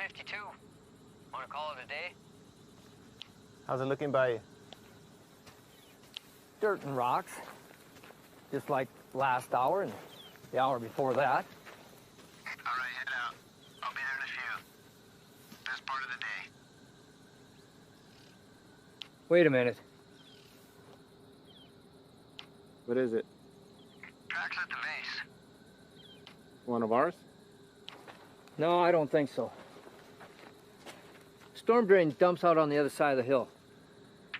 52. Want to call it a day? How's it looking by you? Dirt and rocks. Just like last hour and the hour before that. All right, head out. I'll be there in a few. Best part of the day. Wait a minute. What is it? Tracks at the base. One of ours? No, I don't think so. Storm drain dumps out on the other side of the hill.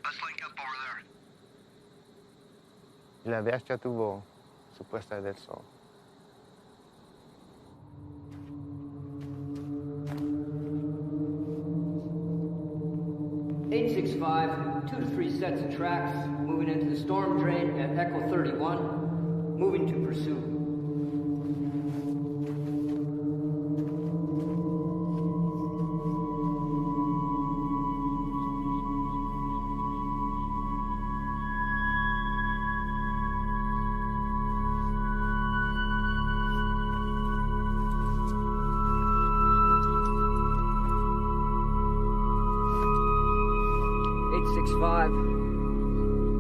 Let's link up over there. La DH ya tuvo su puesta del sol. (865), 2 to 3 sets of tracks, moving into the storm drain at Echo 31, moving to pursuit.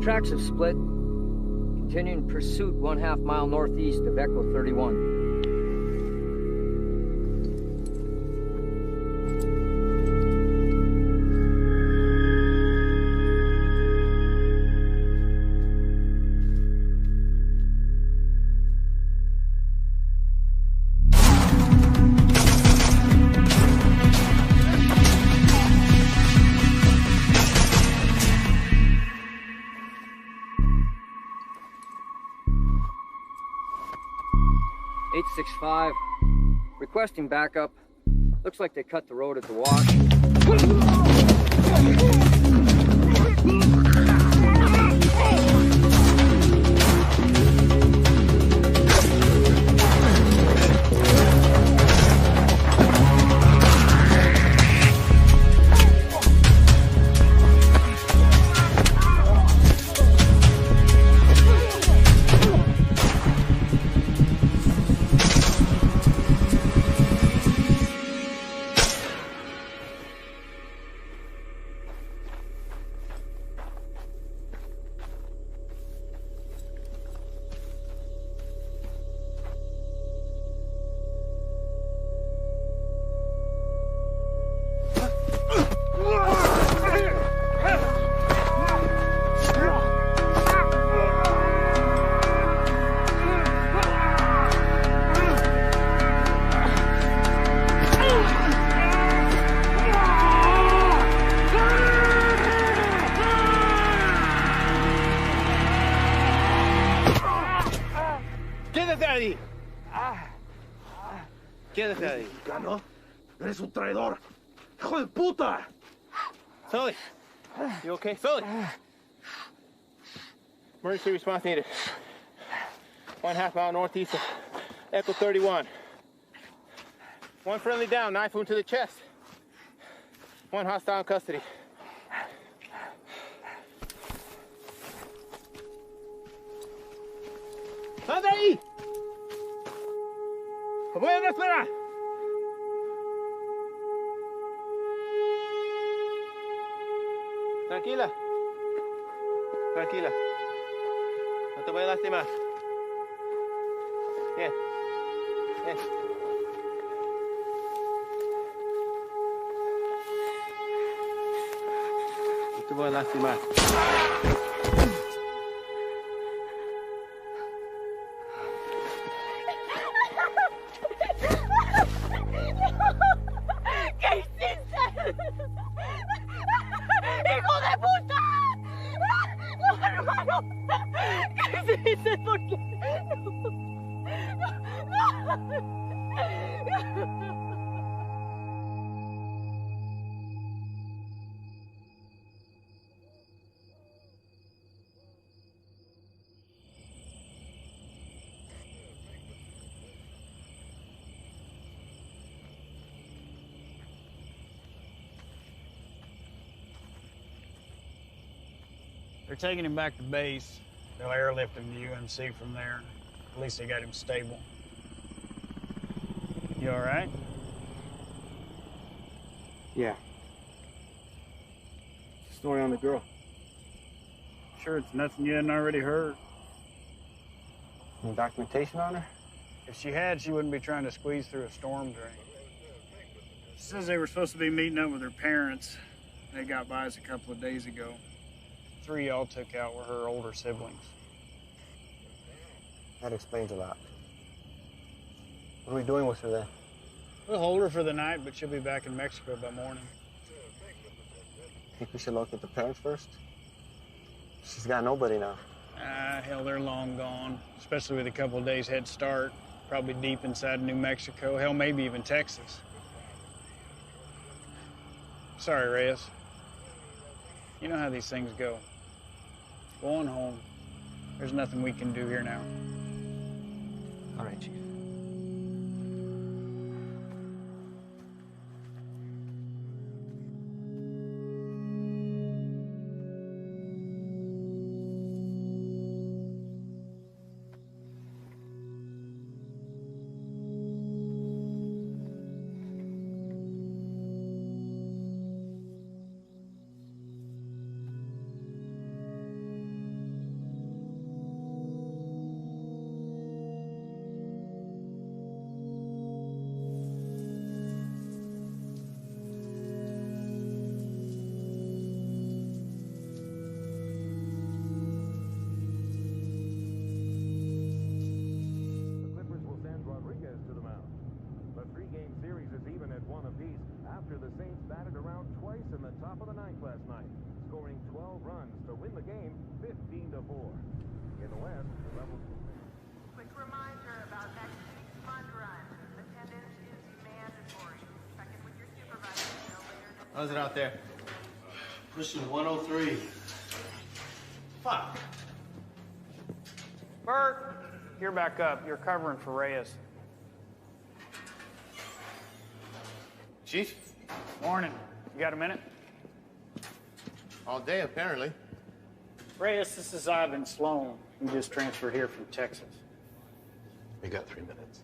Tracks have split. Continuing pursuit 1/2 mile northeast of Echo 31. (865), requesting backup. Looks like they cut the road at the wash. Quédate ahí. ¿Mexicano? ¡Eres un traidor! ¡Hijo de puta! Sully, you okay? Sully! Emergency response needed. 1/2 mile northeast of Echo 31. One friendly down, knife wound to the chest. One hostile in custody. ¡Sal ahí! ¡Voy a esperar! Tranquila. Tranquila. No te voy a lastimar. Bien. Bien. No te voy a lastimar. They're taking him back to base. They'll airlift him to UMC from there. At least they got him stable. You all right? Yeah. Story on the girl. Sure it's nothing you hadn't already heard. Any documentation on her? If she had, she wouldn't be trying to squeeze through a storm drain. She says they were supposed to be meeting up with her parents. They got by us a couple of days ago. 3 y'all took out were her older siblings. That explains a lot. What are we doing with her then? We'll hold her for the night, but she'll be back in Mexico by morning. Think we should locate the parents first? She's got nobody now. Hell, they're long gone, especially with a couple of days head start. Probably deep inside New Mexico, hell, maybe even Texas. Sorry, Reyes. You know how these things go. Go on home. There's nothing we can do here now. All right, Chief. After the Saints batted around twice in the top of the ninth last night, scoring 12 runs to win the game 15-4. In the West, the Rebels... Quick reminder about next week's fund run. Attendance is mandatory. Check in with your supervisor no later than... How's it out there? Pushing 103. Fuck. Bert, you're back up. You're covering for Reyes. Chief? Morning. You got a minute? All day, apparently. Reyes, this is Ivan Sloan. He just transferred here from Texas. We got 3 minutes.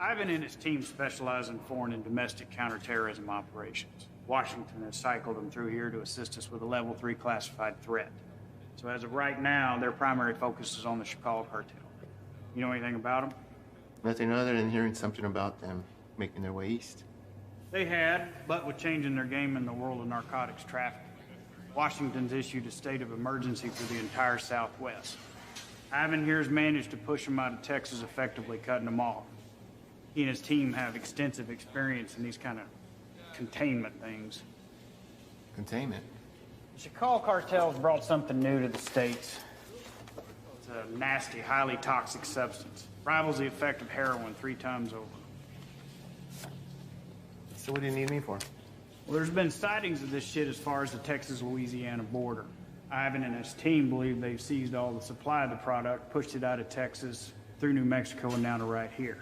Ivan and his team specialize in foreign and domestic counterterrorism operations. Washington has cycled them through here to assist us with a level 3 classified threat. So as of right now, their primary focus is on the Chicago cartel. You know anything about them? Nothing other than hearing something about them making their way east. They had, but with changing their game in the world of narcotics trafficking, Washington's issued a state of emergency for the entire Southwest. Ivan here's managed to push them out of Texas, effectively cutting them off. He and his team have extensive experience in these kind of containment things. Containment? The Chicago cartel's brought something new to the States. It's a nasty, highly toxic substance. Rivals the effect of heroin 3 times over. So what do you need me for? Well, there's been sightings of this shit as far as the Texas-Louisiana border. Ivan and his team believe they've seized all the supply of the product, pushed it out of Texas, through New Mexico, and now to right here.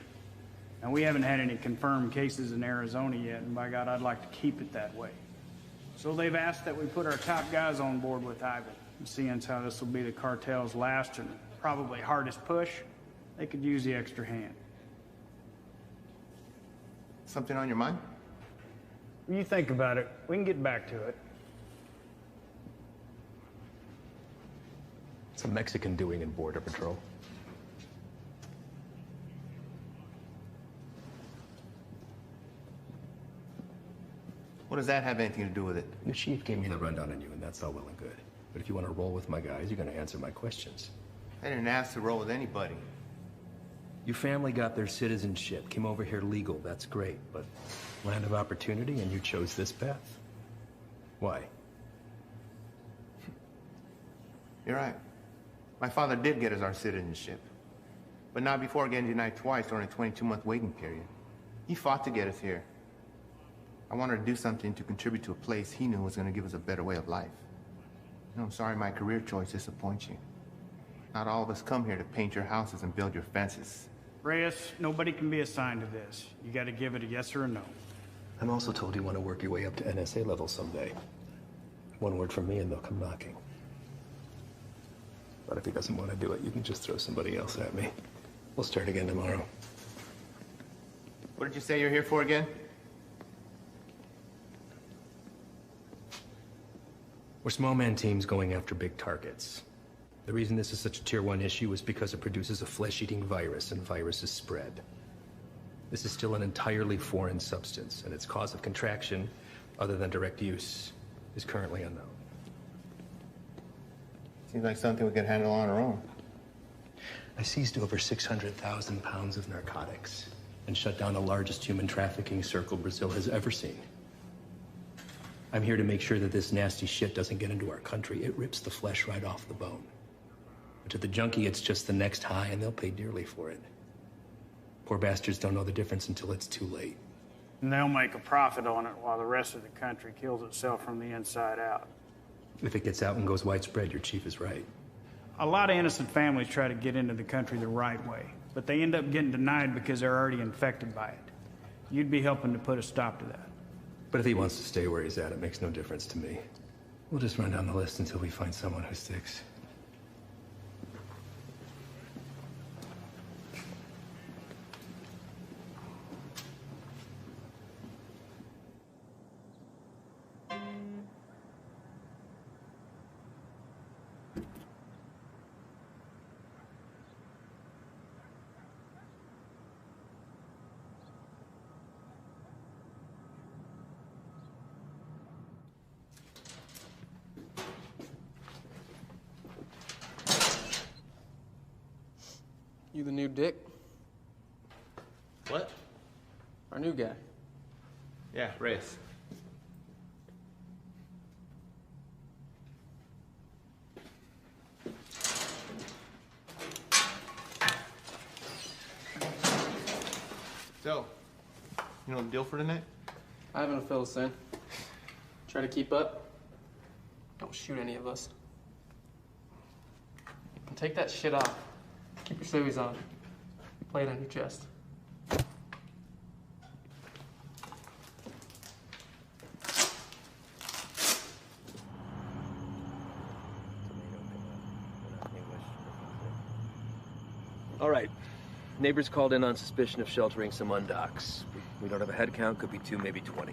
Now, we haven't had any confirmed cases in Arizona yet, and by God, I'd like to keep it that way. So they've asked that we put our top guys on board with Ivan. And seeing as how this will be the cartel's last and probably hardest push, they could use the extra hand. Something on your mind? When you think about it, we can get back to it. It's a Mexican doing in Border Patrol. What does that have anything to do with it? The chief gave me the rundown on you, and that's all well and good. But if you want to roll with my guys, you're going to answer my questions. I didn't ask to roll with anybody. Your family got their citizenship, came over here legal, that's great, but land of opportunity and you chose this path? Why? You're right. My father did get us our citizenship, but not before getting denied twice during a 22-month waiting period. He fought to get us here. I wanted to do something to contribute to a place he knew was going to give us a better way of life. I'm sorry my career choice disappoints you. Not all of us come here to paint your houses and build your fences. Reyes, nobody can be assigned to this. You got to give it a yes or a no. I'm also told you want to work your way up to NSA level someday. One word from me and they'll come knocking. But if he doesn't want to do it, you can just throw somebody else at me. We'll start again tomorrow. What did you say you're here for again? We're small man teams going after big targets. The reason this is such a tier 1 issue is because it produces a flesh-eating virus, and viruses spread. This is still an entirely foreign substance, and its cause of contraction, other than direct use, is currently unknown. Seems like something we could handle on our own. I seized over 600,000 pounds of narcotics and shut down the largest human trafficking circle Brazil has ever seen. I'm here to make sure that this nasty shit doesn't get into our country. It rips the flesh right off the bone. But to the junkie, it's just the next high, and they'll pay dearly for it. Poor bastards don't know the difference until it's too late. And they'll make a profit on it while the rest of the country kills itself from the inside out. If it gets out and goes widespread, your chief is right. A lot of innocent families try to get into the country the right way, but they end up getting denied because they're already infected by it. You'd be helping to put a stop to that. But if he wants to stay where he's at, it makes no difference to me. We'll just run down the list until we find someone who sticks. You the new Dick? What? Our new guy. Yeah, Reyes. So, you know the deal for tonight? I haven't fill us in. Try to keep up. Don't shoot any of us. And take that shit off. Keep your civvies on. Play it on your chest. All right. Neighbors called in on suspicion of sheltering some undocks. We don't have a head count, could be 2, maybe 20.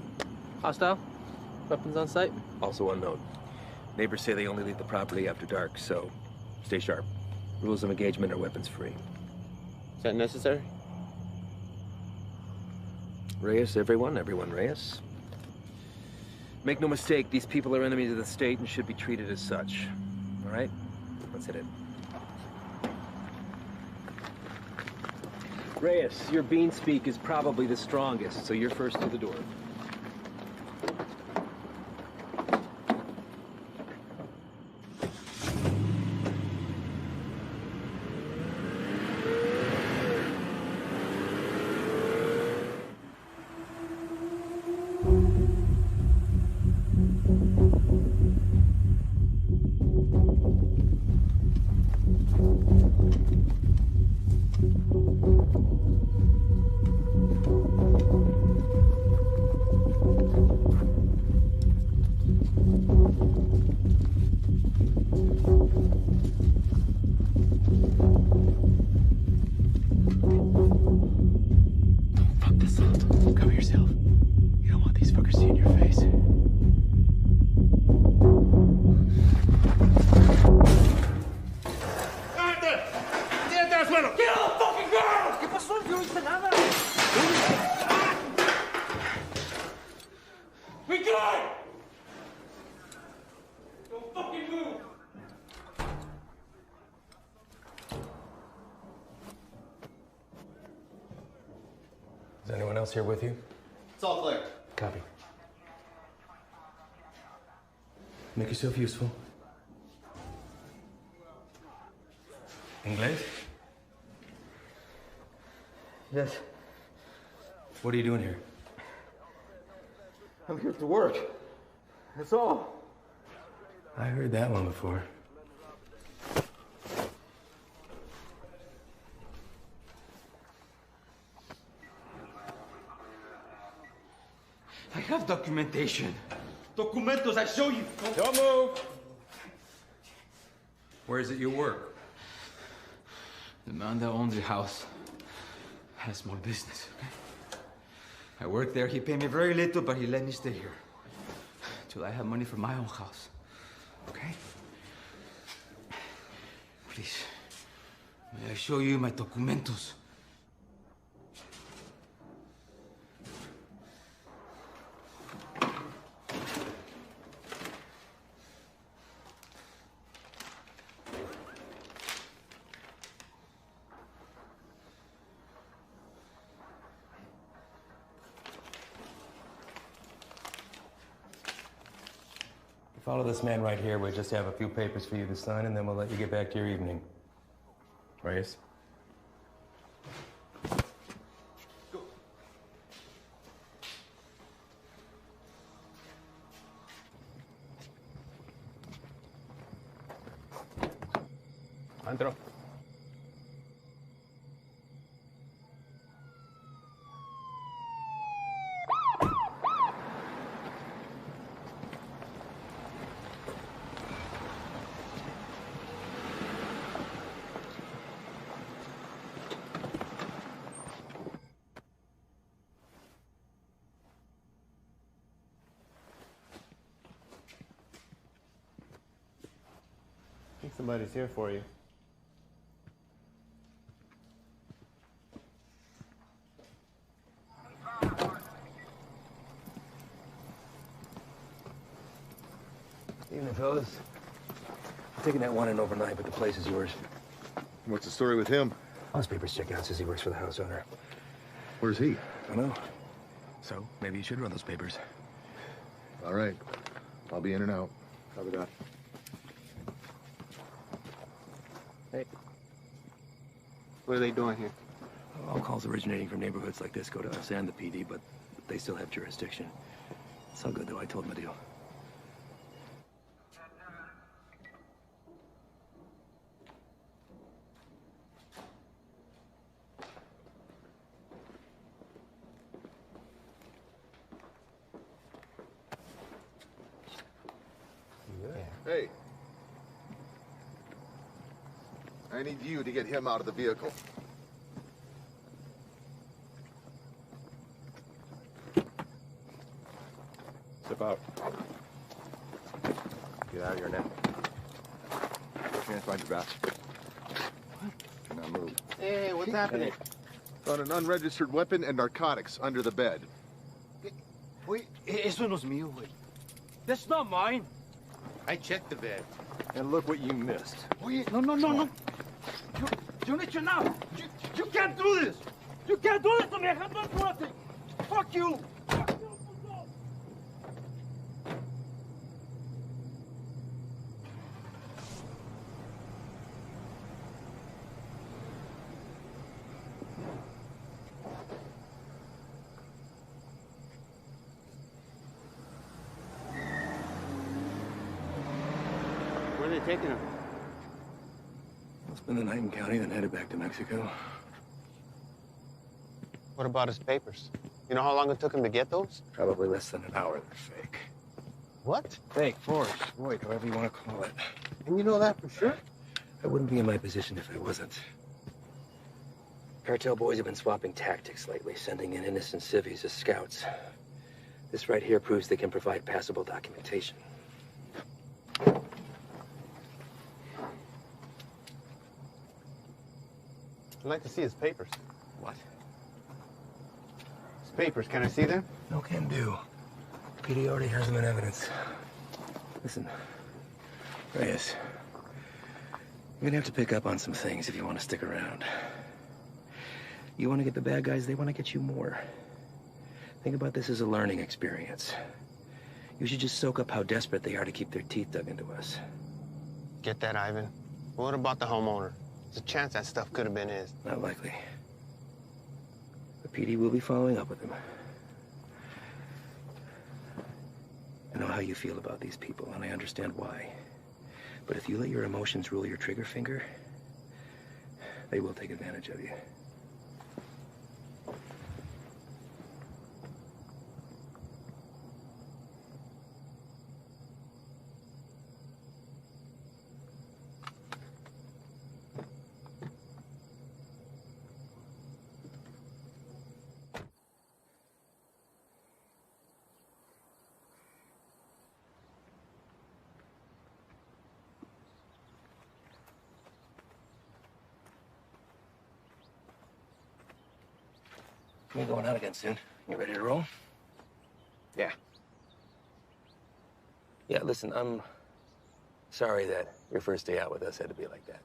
Hostile? Weapons on site? Also unknown. Neighbors say they only leave the property after dark, so stay sharp. Rules of engagement are weapons free. Is that necessary? Reyes, everyone Reyes. Make no mistake, these people are enemies of the state and should be treated as such. All right? Let's hit it. Reyes, your bean speak is probably the strongest, so you're first through the door. Is anyone else here with you? It's all clear. Copy. Make yourself useful. English? Yes. What are you doing here? I'm here to work. That's all. I heard that one before. I have documentation. Documentos, I show you. Don't move! Where is it you work? The man that owns the house has small business. I work there. He paid me very little, but he let me stay here till I have money for my own house. Okay? Please, may I show you my documentos? Follow this man right here. We just have a few papers for you to sign, and then we'll let you get back to your evening. Reyes? Go. Andro. I think somebody's here for you. Evening, fellas. I'm taking that one in overnight, but the place is yours. What's the story with him? All his papers check out. Says he works for the house owner. Where's he? I don't know. So, maybe you should run those papers. All right. I'll be in and out. Copy that. Hey. What are they doing here? All calls originating from neighborhoods like this go to us and the PD, but they still have jurisdiction. It's all good, though. I told them a deal. Hey. I need you to get him out of the vehicle. Step out. Get out of here now. Can't find your badge. What? Now move. Hey, what's happening? Found an unregistered weapon and narcotics under the bed. Wait, eso no es mío, güey. That's not mine. I checked the bed. And look what you missed. Wait, no. You need to know. You can't do this. You can't do this to me. I have done nothing. Fuck you. Where are they taking him? I'll spend the night in county, then headed back to Mexico. What about his papers? You know how long it took him to get those? Probably less than an hour. They're fake. What? Fake, forged, void, however you want to call it. And you know that for sure? I wouldn't be in my position if I wasn't. Cartel boys have been swapping tactics lately, sending in innocent civvies as scouts. This right here proves they can provide passable documentation. I'd like to see his papers. What? His papers, can I see them? No can do. PD already has them in evidence. Listen, Reyes, you're gonna have to pick up on some things if you want to stick around. You want to get the bad guys, they want to get you more. Think about this as a learning experience. You should just soak up how desperate they are to keep their teeth dug into us. Get that, Ivan. What about the homeowner? There's a chance that stuff could have been his. Not likely. The PD will be following up with him. I know how you feel about these people, and I understand why. But if you let your emotions rule your trigger finger, they will take advantage of you. We're going out again soon. You ready to roll? Yeah. Yeah, listen, I'm sorry that your first day out with us had to be like that.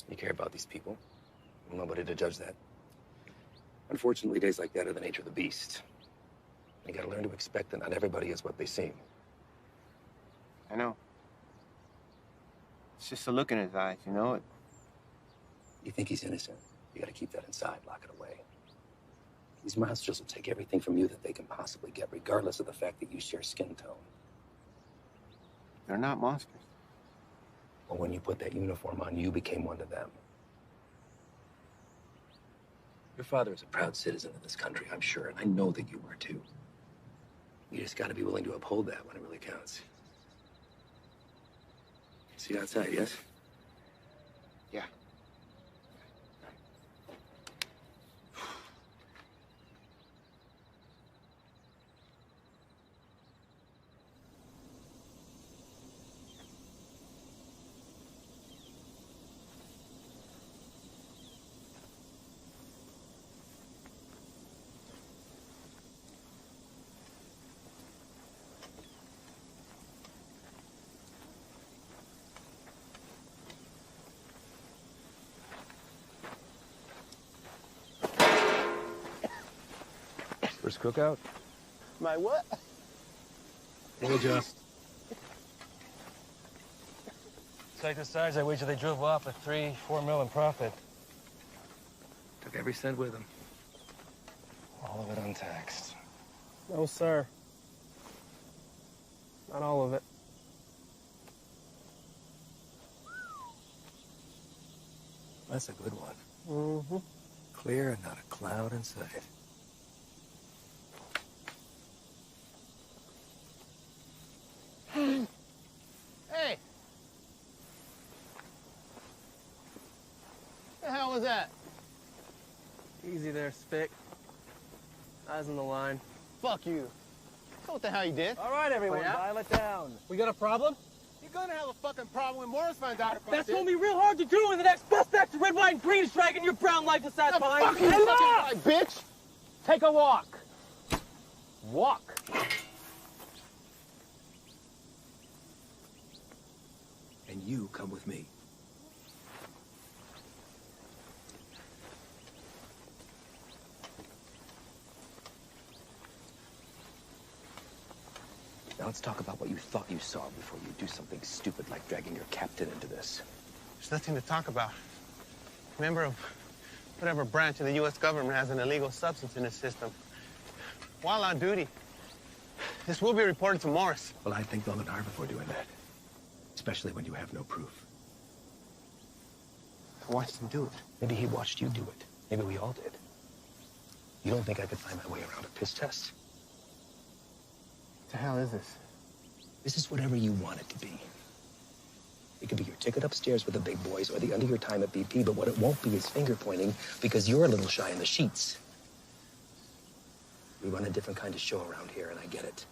You care about these people. I'm nobody to judge that. Unfortunately, days like that are the nature of the beast. You gotta learn to expect that not everybody is what they seem. I know. It's just a look in his eyes, you know? You think he's innocent. You gotta keep that inside, lock it away. These monsters will take everything from you that they can possibly get, regardless of the fact that you share skin tone. They're not monsters. Well, when you put that uniform on, you became one of them. Your father is a proud citizen of this country, I'm sure, and I know that you are too. You just gotta be willing to uphold that when it really counts. See you outside, yes? Yeah. First cookout? My what? We'll adjust. Take the size, I wager they drove off with 3-4 mil in profit. Took every cent with them. All of it untaxed. No, sir. Not all of it. That's a good one. Mm-hmm. Clear and not a cloud in sight. Hey! What the hell was that? Easy there, Spick. Eyes on the line. Fuck you. That's what the hell you did. All right, everyone, dial it down. We got a problem? You're gonna have a fucking problem when Morris finds out about That's this. gonna be real hard to do when the next bus back to red, white, and green is dragging your brown life aside behind. Fucking guy, bitch! Take a walk. Walk. And you come with me. Now let's talk about what you thought you saw before you do something stupid like dragging your captain into this. There's nothing to talk about. Member of whatever branch of the U.S. government has an illegal substance in its system. While on duty, this will be reported to Morris. Well, I think long and hard before doing that. Especially when you have no proof. I watched him do it. Maybe he watched you do it. Maybe we all did. You don't think I could find my way around a piss test? What the hell is this? This is whatever you want it to be. It could be your ticket upstairs with the big boys or the end of your time at BP, but what it won't be is finger pointing because you're a little shy in the sheets. We run a different kind of show around here, and I get it.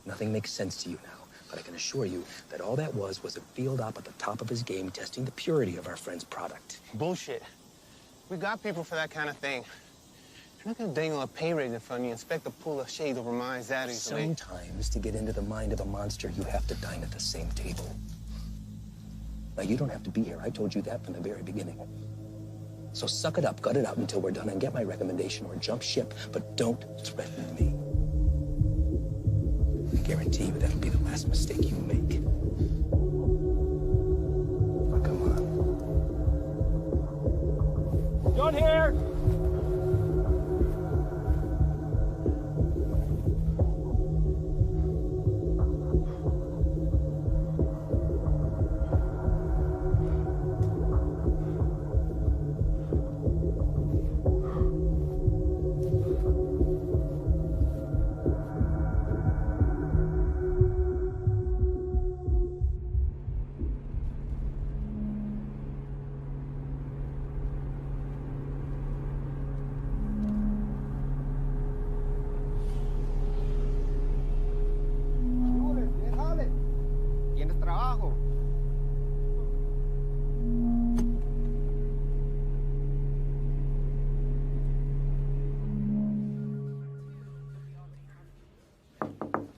Nothing makes sense to you now, but I can assure you that all that was a field op at the top of his game testing the purity of our friend's product. Bullshit. We got people for that kind of thing. You're not gonna dangle a pay raise in front of you and expect to pull a shade over my eyes that easily. Sometimes, to get into the mind of a monster, you have to dine at the same table. Now, you don't have to be here. I told you that from the very beginning. So suck it up, gut it out until we're done and get my recommendation or jump ship, but don't threaten me. I guarantee you that'll be the last mistake you make. Now, come on. John here.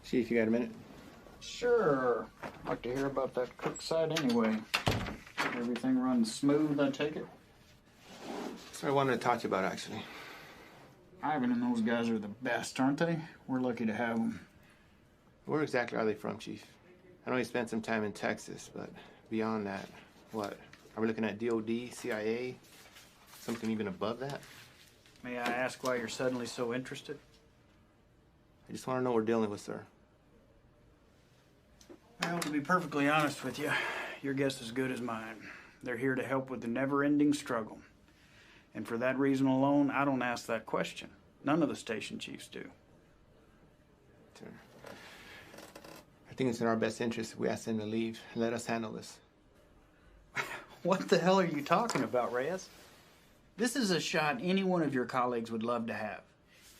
Chief, you got a minute? Sure. I'd like to hear about that cook site anyway. Everything runs smooth, I take it? That's what I wanted to talk to you about, actually. Ivan and those guys are the best, aren't they? We're lucky to have them. Where exactly are they from, Chief? I know you spent some time in Texas, but beyond that, what? Are we looking at DOD, CIA, something even above that? May I ask why you're suddenly so interested? I just want to know what we're dealing with, sir. Well, to be perfectly honest with you, your guess is as good as mine. They're here to help with the never-ending struggle. And for that reason alone, I don't ask that question. None of the station chiefs do. Sir, I think it's in our best interest if we ask them to leave and let us handle this. What the hell are you talking about, Reyes? This is a shot any one of your colleagues would love to have.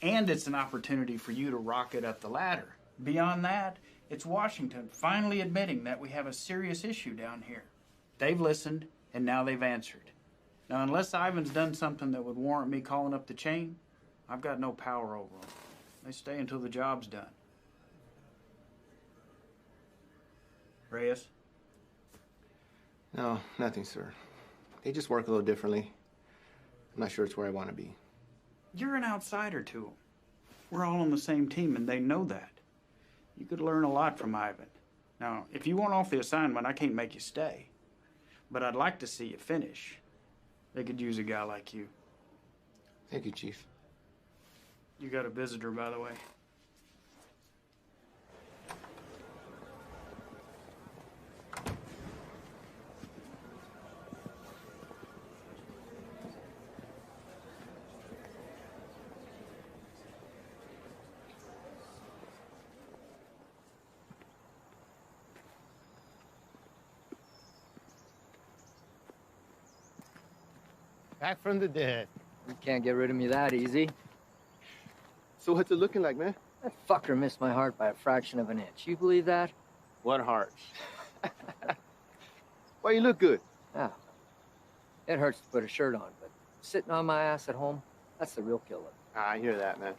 And it's an opportunity for you to rocket up the ladder. Beyond that, it's Washington finally admitting that we have a serious issue down here. They've listened, and now they've answered. Now, unless Ivan's done something that would warrant me calling up the chain, I've got no power over them. They stay until the job's done. Reyes? No, nothing, sir. They just work a little differently. I'm not sure it's where I want to be. You're an outsider to them. We're all on the same team, and they know that. You could learn a lot from Ivan. Now, if you want off the assignment, I can't make you stay. But I'd like to see you finish. They could use a guy like you. Thank you, Chief. You got a visitor, by the way. Back from the dead. You can't get rid of me that easy. So what's it looking like, man? That fucker missed my heart by a fraction of an inch. You believe that? What heart? Why, you look good. Yeah. It hurts to put a shirt on, but sitting on my ass at home, that's the real killer. I hear that, man.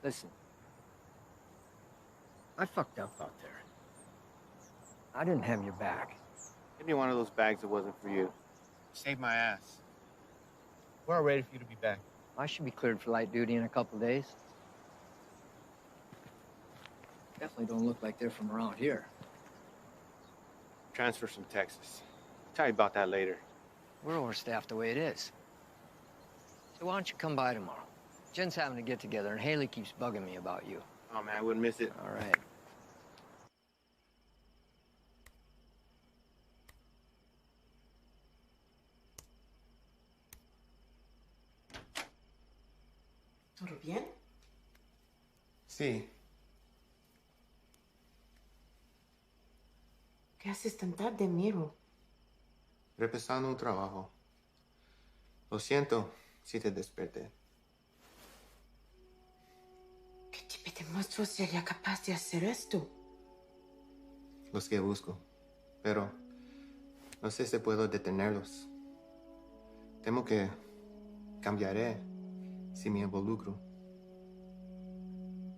Listen. I fucked up out there. I didn't have your back. Give me one of those bags that wasn't for you. Saved my ass. We're all ready for you to be back. I should be cleared for light duty in a couple of days. Definitely don't look like they're from around here. Transfers from Texas. I'll tell you about that later. We're overstaffed the way it is. So why don't you come by tomorrow? Jen's having a get-together, and Haley keeps bugging me about you. Oh, man, I wouldn't miss it. All right. ¿Todo bien? Sí. ¿Qué haces tan tarde, Miro? Repasando un trabajo. Lo siento si te desperté. ¿Qué tipo de monstruo sería capaz de hacer esto? Los que busco. Pero no sé si puedo detenerlos. Temo que cambiaré si me involucro.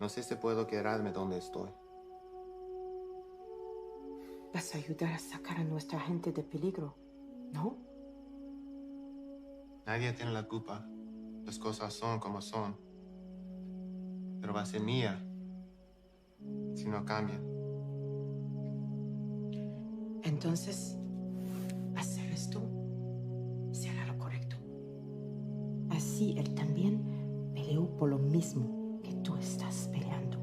No sé si puedo quedarme donde estoy. Vas a ayudar a sacar a nuestra gente de peligro, ¿no? Nadie tiene la culpa. Las cosas son como son. Pero va a ser mía si no cambia. Entonces, hacer esto será lo correcto. Así él también peleó por lo mismo que tú estás peleando.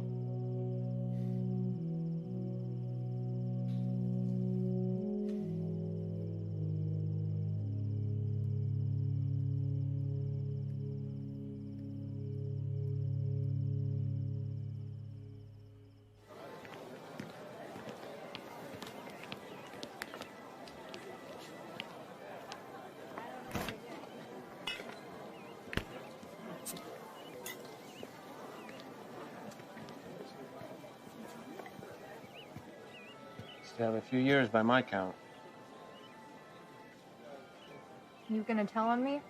You have a few years by my count. You gonna tell on me?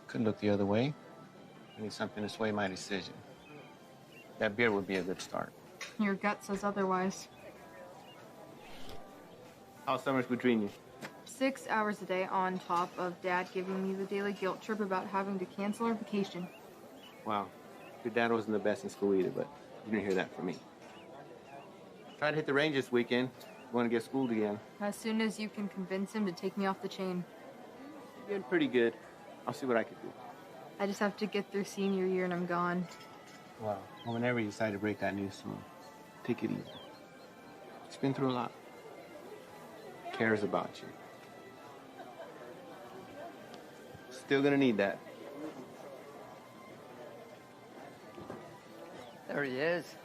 Could look the other way. I need something to sway my decision. That beer would be a good start. Your gut says otherwise. How's summers between you? 6 hours a day on top of Dad giving me the daily guilt trip about having to cancel our vacation. Wow. Your dad wasn't the best in school either, but you didn't hear that from me. Try to hit the range this weekend. Want to get schooled again. As soon as you can convince him to take me off the chain. You're getting pretty good. I'll see what I can do. I just have to get through senior year and I'm gone. Wow. Well, whenever you decide to break that news to me, take it easy. He's been through a lot. Cares about you. Still gonna need that. There he is.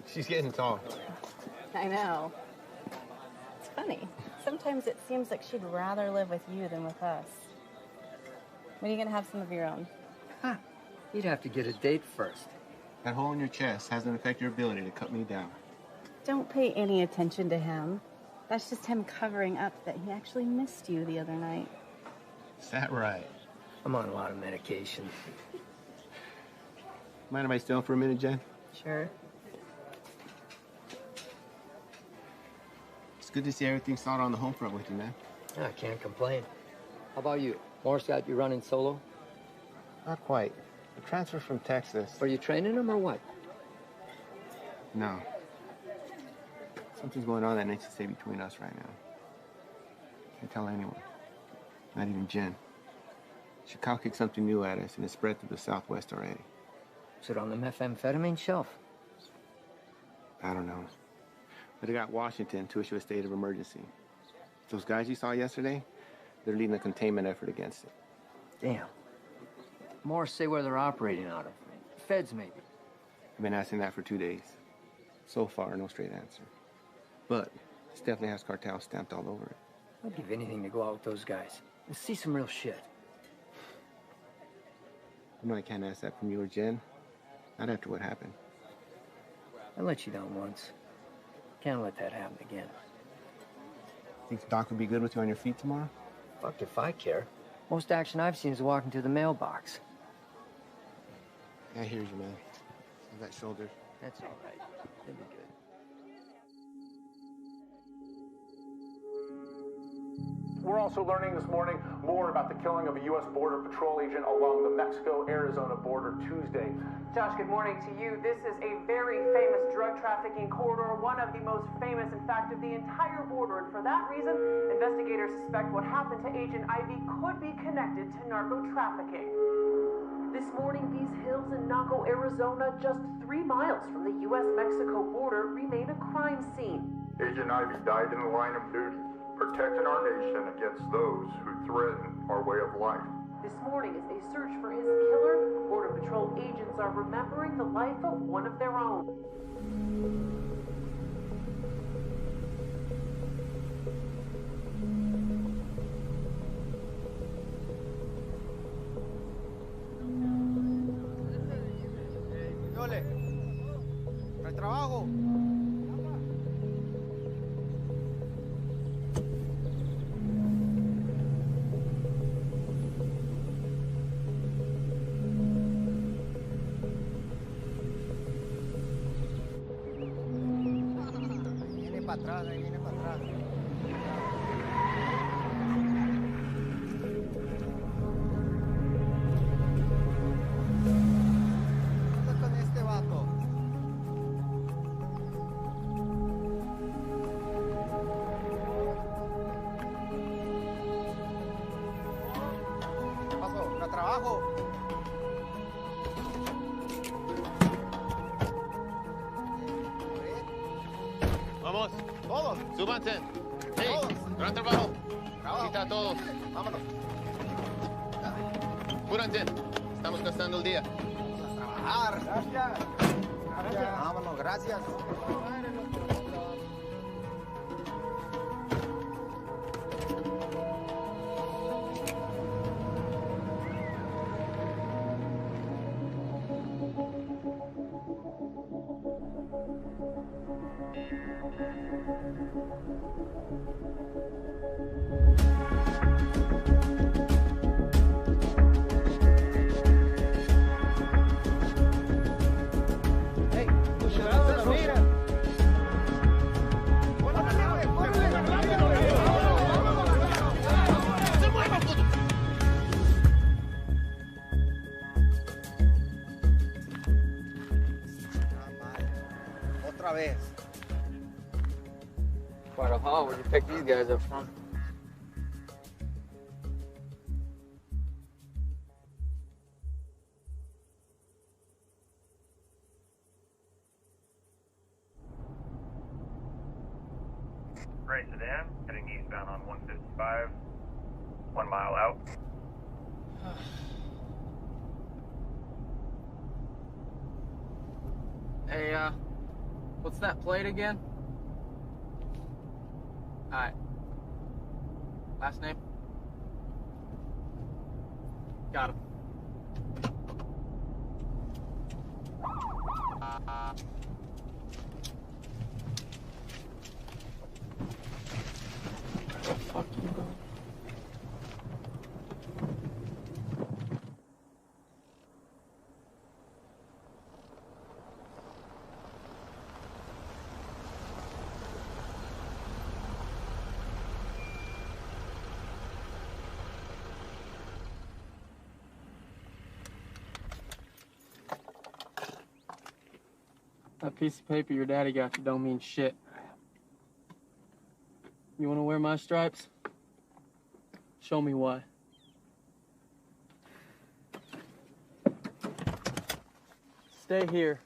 She's getting tall. I know. It's funny. Sometimes it seems like she'd rather live with you than with us. When are you gonna have some of your own? Huh. You'd have to get a date first. That hole in your chest hasn't affected your ability to cut me down. Don't pay any attention to him. That's just him covering up that he actually missed you the other night. Is that right? I'm on a lot of medication. Mind if I stay on for a minute, Jen? Sure. It's good to see everything sorted on the home front with you, man. I can't complain. How about you? Morris got you running solo? Not quite. The transfer from Texas. Are you training him or what? No. Something's going on that needs to stay between us right now. Can't tell anyone. Not even Jen. Chicago kicked something new at us and it's spread through the Southwest already. Is it on the methamphetamine shelf? I don't know. But it got Washington to issue a state of emergency. Those guys you saw yesterday, they're leading a containment effort against it. Damn. Morris say where they're operating out of. Feds, maybe. I've been asking that for 2 days. So far, no straight answer. But this definitely has cartel stamped all over it. I'd give anything to go out with those guys and see some real shit. I know I can't ask that from you or Jen. Not after what happened. I let you down once. Can't let that happen again. Think Doc would be good with you on your feet tomorrow? Fuck if I care. Most action I've seen is walking to the mailbox. I hear you, man. I've got shoulders. That's all right. It'll be good. We're also learning this morning more about the killing of a U.S. Border Patrol agent along the Mexico-Arizona border Tuesday. Josh, good morning to you. This is a very famous drug trafficking corridor, one of the most famous, in fact, of the entire border. And for that reason, investigators suspect what happened to Agent Ivy could be connected to narco trafficking. This morning, these hills in Naco, Arizona, just 3 miles from the U.S.-Mexico border, remain a crime scene. Agent Ivy died in the line of duty, protecting our nation against those who threaten our way of life. This morning, as they search for his killer, Border Patrol agents are remembering the life of one of their own. Yole, no hay trabajo. Ahí viene para atrás. ¿Qué pasa con este vato? ¿Qué pasó? ¿No trabajo? Vamos. Todos. Súbanse. Hey, gran trabajo. Aquí está todos. Vámonos. Cúranse. Estamos gastando el día. Vamos a trabajar. Gracias. Gracias. Vámonos, gracias. guys up front. Gray sedan, heading eastbound on 155, 1 mile out. Hey, what's that plate again? Alright. Last name? Got him. Fuck you, bro. That piece of paper your daddy got you don't mean shit. You wanna wear my stripes? Show me why. Stay here.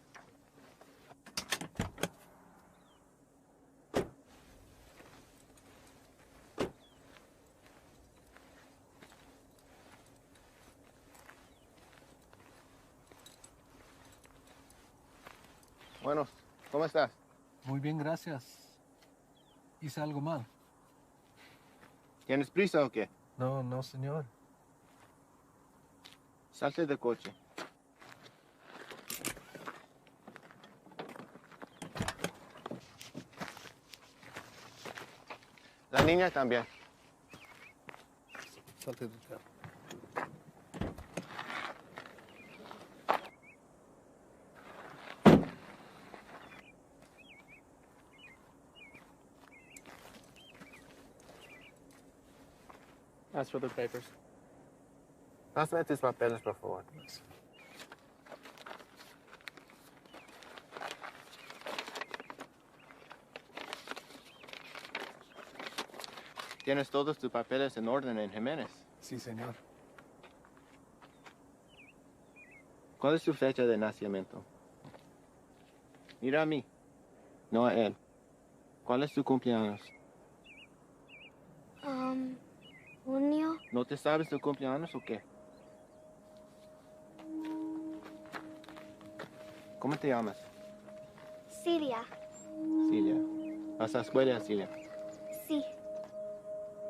Bueno, ¿cómo estás? Muy bien, gracias. ¿Hice algo mal? ¿Tienes prisa o qué? No, no, señor. Salte del coche. La niña también. Salte del carro. Ask for the papers. Pásame tus papeles, por favor. ¿Tienes todos tus papeles en orden en Jiménez? Sí, señor. ¿Cuál es tu fecha de nacimiento? Mira a mí, no a él. ¿Cuál es tu cumpleaños? Junio. ¿No te sabes tu cumpleaños o qué? ¿Cómo te llamas? Siria. Cilia. ¿Vas a la escuela, Cilia? Sí.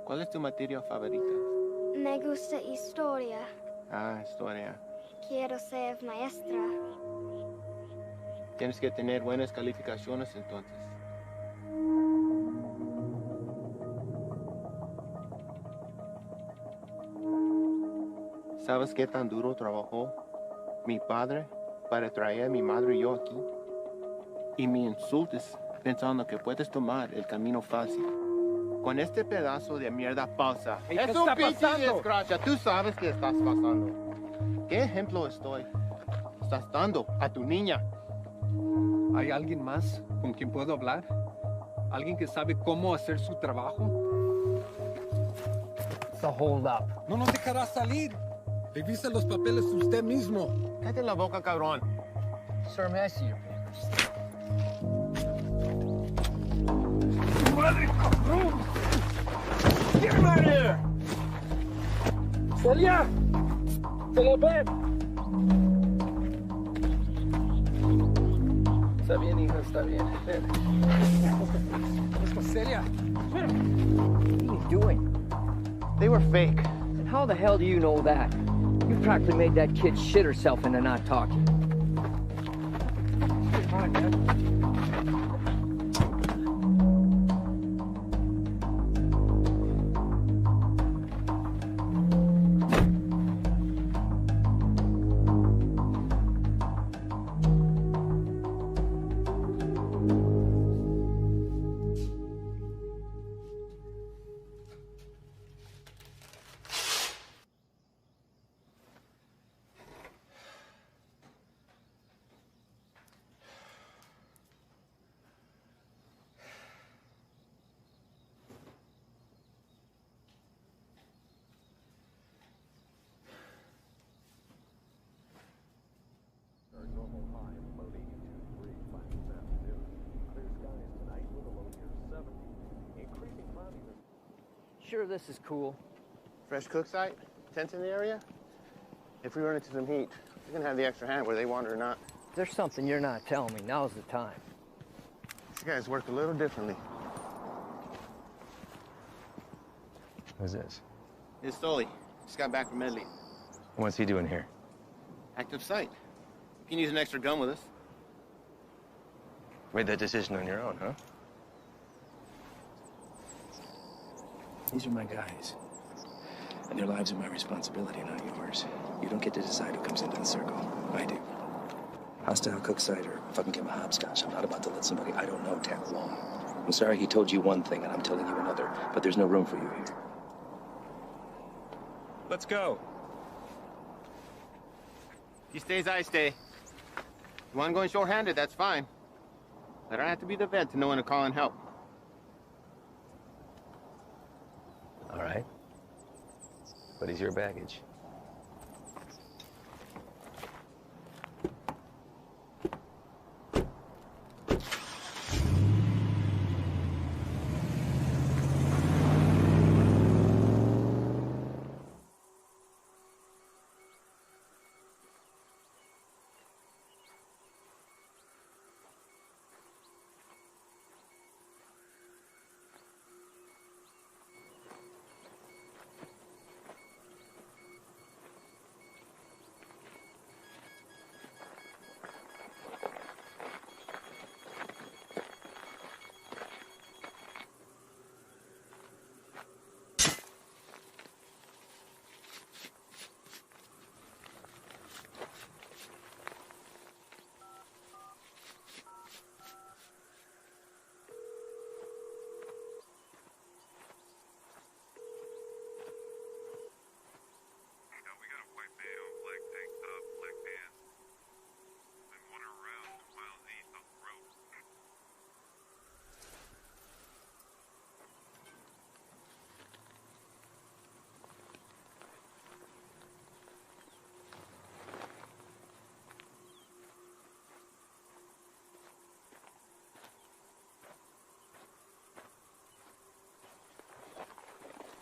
¿Cuál es tu materia favorita? Me gusta historia. Ah, historia. Quiero ser maestra. Tienes que tener buenas calificaciones entonces. ¿Sabes qué tan duro trabajó mi padre para traer a mi madre y yo aquí? Y me insultas pensando que puedes tomar el camino fácil. Con este pedazo de mierda falsa. Hey, es ¿qué un está pinche pasando? desgracia. Tú sabes qué estás pasando. ¿Qué ejemplo estás dando a tu niña? ¿Hay alguien más con quien puedo hablar? ¿Alguien que sabe cómo hacer su trabajo? It's a hold up. No nos dejará salir. Revisa los papeles usted mismo. Cállate la boca, cabrón. Sir, may I see your papers? ¡Madre, cabrón! ¡Get him out of here! ¡Celia! ¡Celia, ven! Está bien, hijo, está bien. Ven. Celia. What are you doing? They were fake. And how the hell do you know that? You practically made that kid shit herself into not talking. Come on, man. sure this is cool? Fresh cook site? Tent in the area? If we run into some heat, we're gonna have the extra hand whether they want it or not. There's something you're not telling me. Now's the time. These guys work a little differently. Who's this? It's Stoli. Just got back from Italy. What's he doing here? Active site. You can use an extra gun with us. Made that decision on your own, huh? These are my guys. And their lives are my responsibility, not yours. You don't get to decide who comes into the circle. I do. Hostile cook site or fucking give a hopscotch. I'm not about to let somebody I don't know tag along. I'm sorry he told you one thing and I'm telling you another, but there's no room for you here. Let's go. He stays, I stay. You want going short-handed, that's fine. But I don't have to be the vet to know when to call in help. All right. But he's your baggage.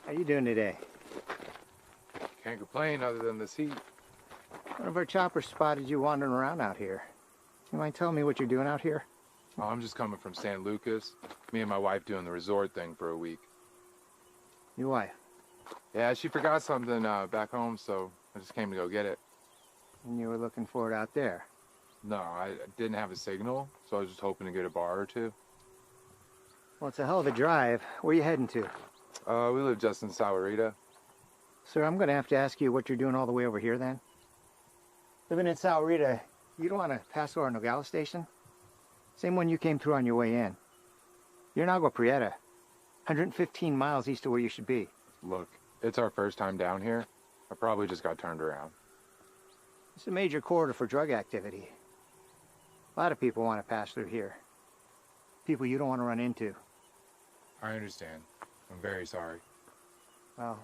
How you doing today? Can't complain other than this heat. One of our choppers spotted you wandering around out here. You mind telling me what you're doing out here? Oh, I'm just coming from San Lucas. Me and my wife doing the resort thing for a week. Your wife? Yeah, she forgot something back home, so I just came to go get it. And you were looking for it out there? No, I didn't have a signal, so I was just hoping to get a bar or two. Well, it's a hell of a drive. Where are you heading to? We live just in Sahuarita. Sir, I'm going to have to ask you what you're doing all the way over here then. Living in Sahuarita, you don't want to pass over Nogales Station? Same one you came through on your way in. You're in Agua Prieta, 115 miles east of where you should be. Look, it's our first time down here. I probably just got turned around. It's a major corridor for drug activity. A lot of people want to pass through here. People you don't want to run into. I understand. I'm very sorry. Well,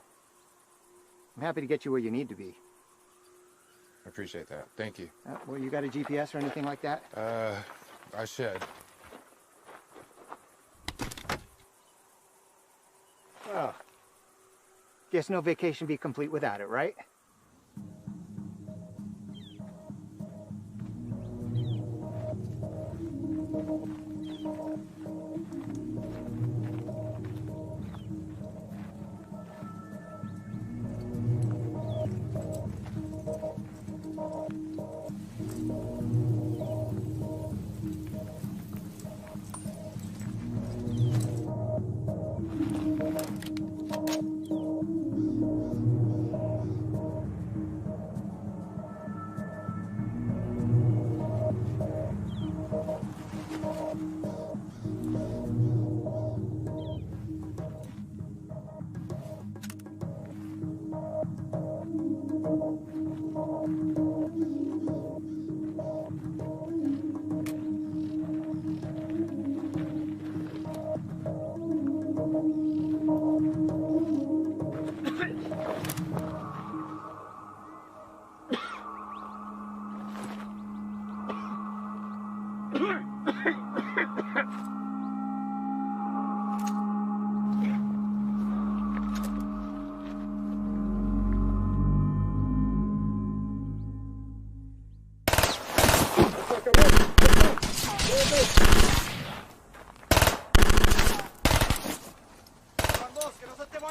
I'm happy to get you where you need to be. I appreciate that. Thank you. Well, you got a GPS or anything like that? I should. Well, guess no vacation be complete without it, right?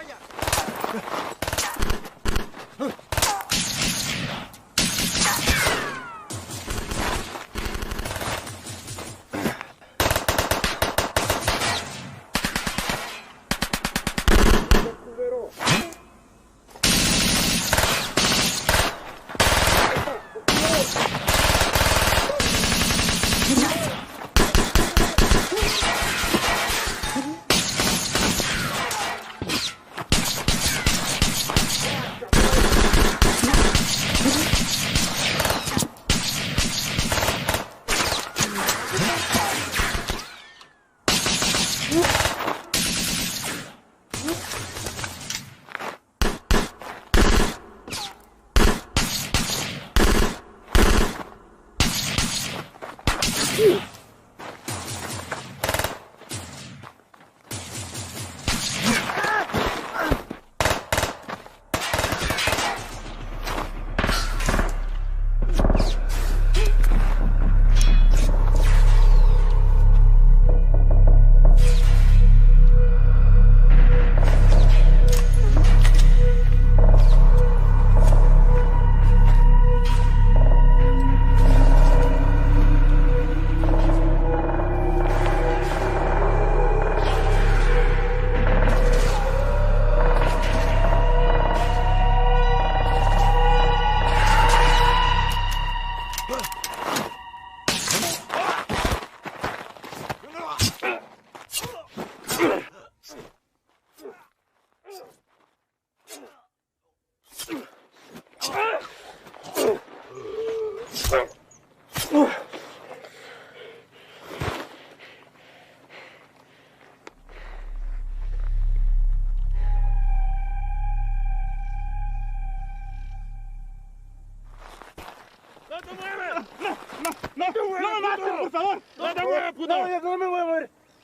vaya!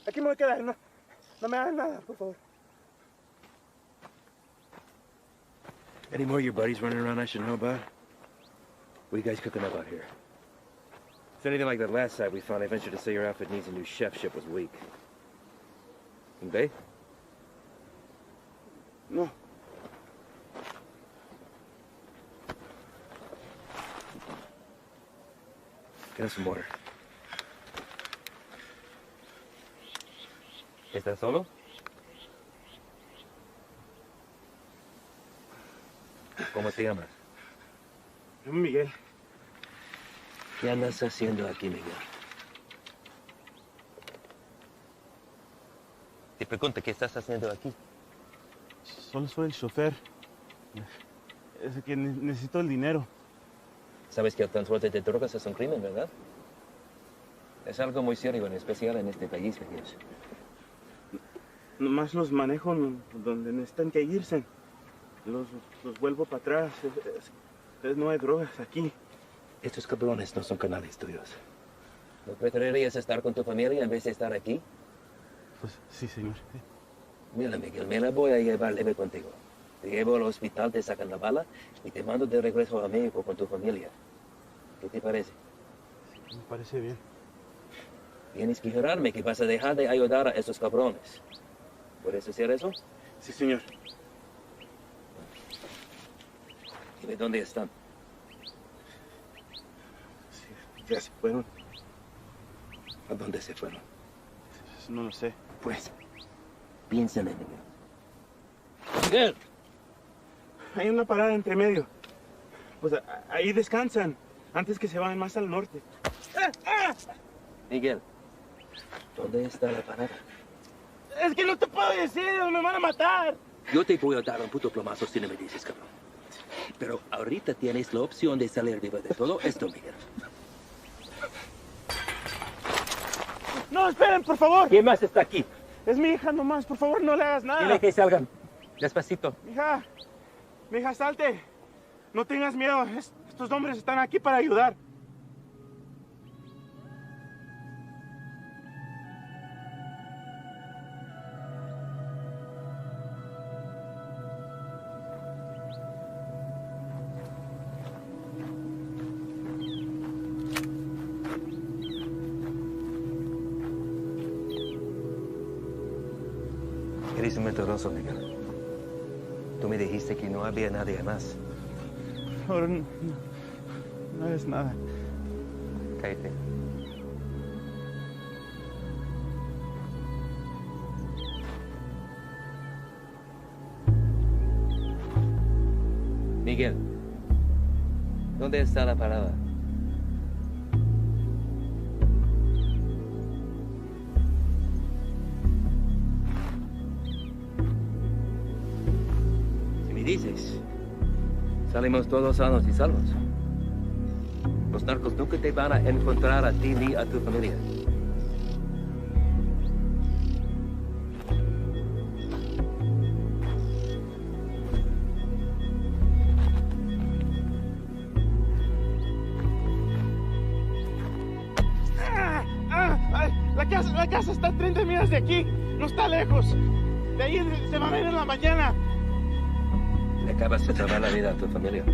Aquí me voy a quedar, no me hagan nada, por favor. Any more of your buddies running around I should know about? What are you guys cooking up out here? If it's anything like that last site we found, I venture to say your outfit needs a new chef. Ship was weak. Bay? No. Get us some water. ¿Estás solo? ¿Cómo te llamas? Yo, Miguel. ¿Qué andas haciendo aquí, Miguel? Te pregunto, ¿qué estás haciendo aquí? Solo soy el chofer. Es que necesito el dinero. Sabes que el transporte de drogas es un crimen, ¿verdad? Es algo muy serio, en especial en este país, Miguel. Nomás los manejo donde necesitan que irse. Los vuelvo para atrás. No hay drogas aquí. Estos cabrones no son canales tuyos. ¿No preferirías estar con tu familia en vez de estar aquí? Pues sí, señor. Mira, Miguel, me la voy a llevar leve contigo. Te llevo al hospital, te sacan la bala y te mando de regreso a México con tu familia. ¿Qué te parece? Sí, me parece bien. Tienes que jurarme que vas a dejar de ayudar a esos cabrones. ¿Puedes hacer eso? Sí, señor. Dime dónde están. Sí, ya se fueron. ¿A dónde se fueron? No lo sé. Pues, piensa en él, Miguel. ¡Miguel! Hay una parada entre medio. Pues ahí descansan, antes que se vayan más al norte. Miguel, ¿dónde está la parada? Es que no te puedo decir, me van a matar. Yo te voy a dar un puto plomazo si no me dices, cabrón. Pero ahorita tienes la opción de salir vivo de todo esto, Miguel. No, esperen, por favor. ¿Quién más está aquí? Es mi hija nomás, por favor, no le hagas nada. Dile que salgan. Despacito. Mija, salte. No tengas miedo, estos hombres están aquí para ayudar. Eres un mentiroso, Miguel. Tú me dijiste que no había nadie más. Ahora no es nada. Cállate. Miguel, ¿dónde está la parada? Si me dices, salimos todos sanos y salvos. Los narcos nunca te van a encontrar a ti ni a tu familia. La casa está a 30 millas de aquí. No está lejos. De ahí se va a ver en la mañana. Le acabas de salvar la vida a tu familia.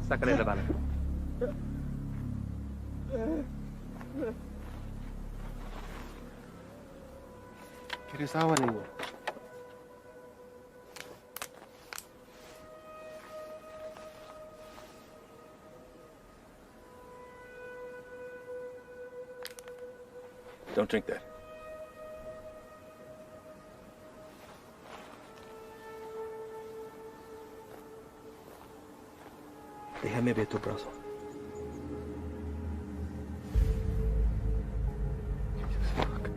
Sácale la bala. ¿Quieres agua, amigo? Don't drink that. Déjame ver tu brazo. Fuck.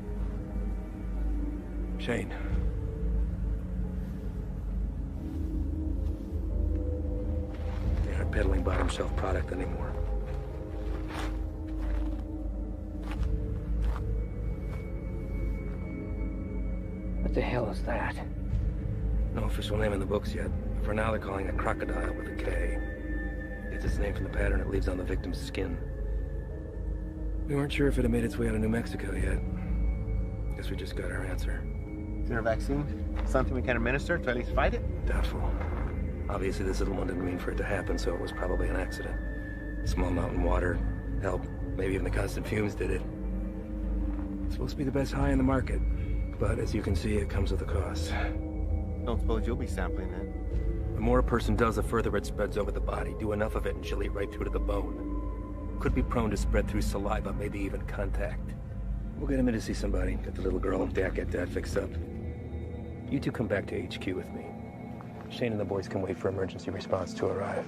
Shane. They aren't peddling bottom shelf product anymore. What the hell is that? No official name in the books yet. For now, they're calling it crocodile with a K. It's its name from the pattern it leaves on the victim's skin. We weren't sure if it had made its way out of New Mexico yet. Guess we just got our answer. Is there a vaccine? Something we can administer to at least fight it? Doubtful. Obviously, this little one didn't mean for it to happen, so it was probably an accident. Small mountain water, hell, maybe even the constant fumes did it. It's supposed to be the best high in the market, but as you can see, it comes with a cost. Don't suppose you'll be sampling it. The more a person does, the further it spreads over the body. Do enough of it and she'll eat right through to the bone. Could be prone to spread through saliva, maybe even contact. We'll get him in to see somebody. Get the little girl and Dad, get Dad fixed up. You two come back to HQ with me. Shane and the boys can wait for emergency response to arrive.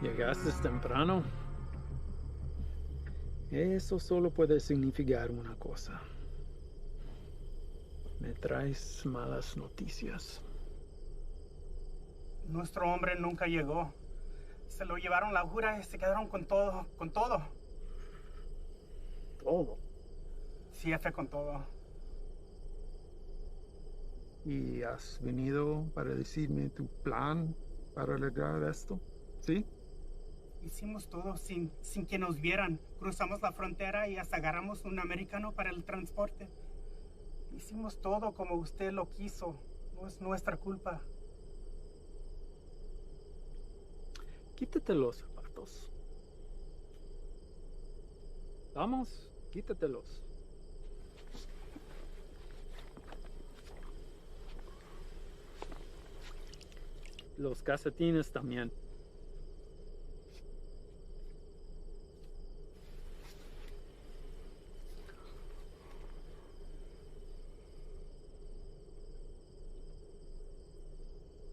Llegaste temprano. Eso solo puede significar una cosa. Me traes malas noticias. Nuestro hombre nunca llegó. Se lo llevaron la jura y se quedaron con todo, con todo. ¿Todo? Sí, jefe, con todo. ¿Y has venido para decirme tu plan para lograr esto? ¿Sí? Hicimos todo sin que nos vieran. Cruzamos la frontera y hasta agarramos un americano para el transporte. Hicimos todo como usted lo quiso. No es nuestra culpa. Quítate los zapatos. Vamos, quítatelos. Los calcetines también.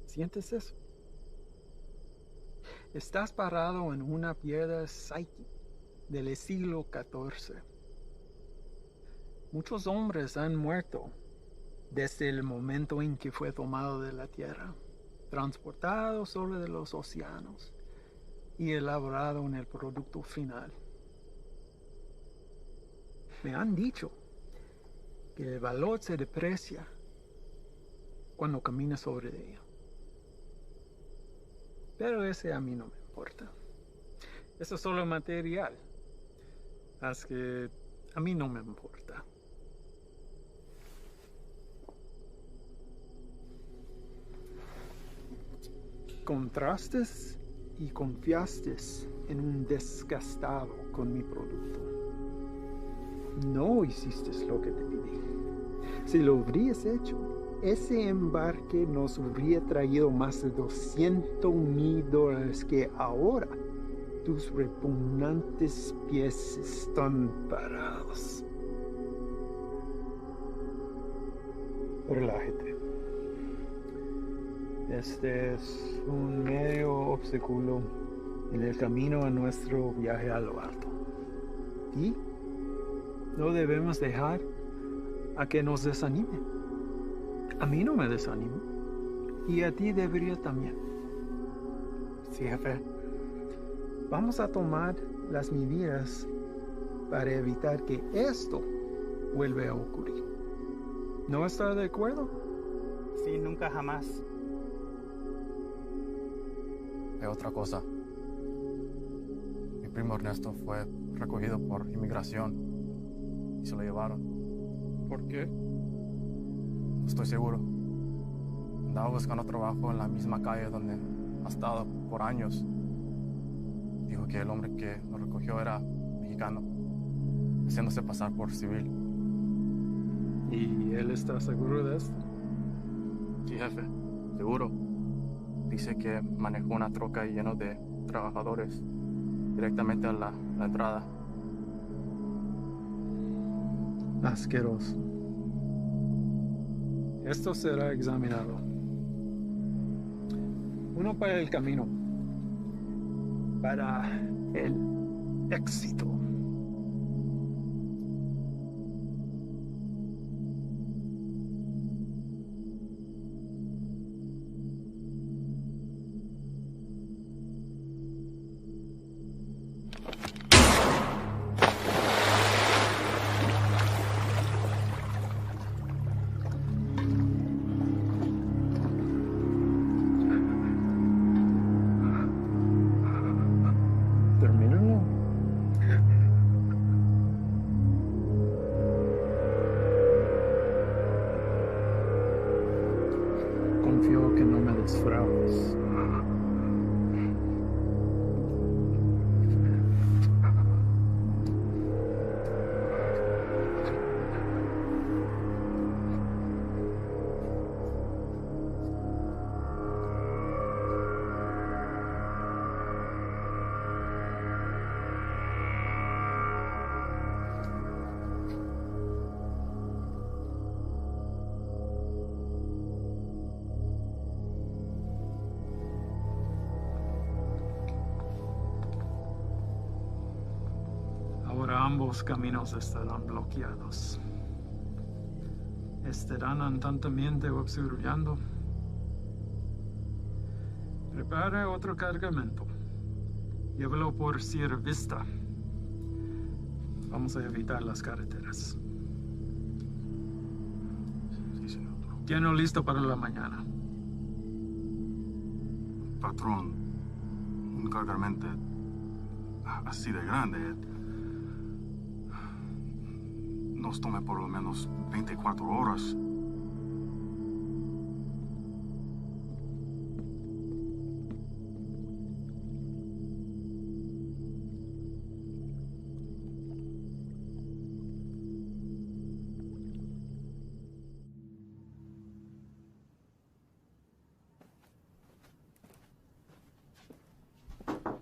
¿Sientes eso? Estás parado en una piedra psyche del siglo XIV. Muchos hombres han muerto desde el momento en que fue tomado de la tierra, transportado sobre los océanos y elaborado en el producto final. Me han dicho que el valor se deprecia cuando caminas sobre ella. Pero ese a mí no me importa. Eso es solo material. Así que a mí no me importa. Contrastes y confiaste en un desgastado con mi producto. No hiciste lo que te pedí. Si lo hubieras hecho, ese embarque nos hubiera traído más de $200,000 que ahora tus repugnantes pies están parados. Relájate. Este es un medio obstáculo en el camino a nuestro viaje a lo alto. Y no debemos dejar a que nos desanime. A mí no me desanima. Y a ti debería también. Sí, jefe. Vamos a tomar las medidas para evitar que esto vuelva a ocurrir. ¿No está de acuerdo? Sí, nunca jamás. Hay otra cosa. Mi primo Ernesto fue recogido por inmigración y se lo llevaron. ¿Por qué? No estoy seguro. Andaba buscando trabajo en la misma calle donde ha estado por años. Dijo que el hombre que lo recogió era mexicano, haciéndose pasar por civil. ¿Y él está seguro de esto? Sí, jefe, seguro. Dice que manejó una troca llena de trabajadores directamente a la entrada. Asqueroso. Esto será examinado. Uno para el camino. Para el éxito. Confío que no me desfraudes. Ahora ambos caminos estarán bloqueados. Estarán constantemente observando. Prepare otro cargamento. Llévelo por Vista. Vamos a evitar las carreteras. Sí, señor. Tiene listo para la mañana. Patrón, un cargamento así de grande nos tome por lo menos 24 horas.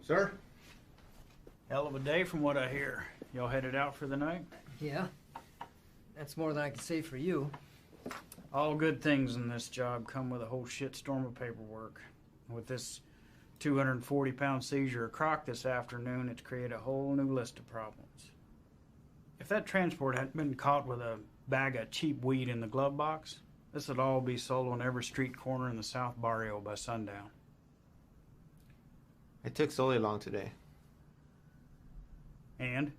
Sir? Hell of a day from what I hear. Y'all headed out for the night? Yeah. That's more than I can say for you. All good things in this job come with a whole shitstorm of paperwork. With this 240-pound seizure of croc this afternoon, it's created a whole new list of problems. If that transport hadn't been caught with a bag of cheap weed in the glove box, this would all be sold on every street corner in the South Barrio by sundown. It took Sully long today. And?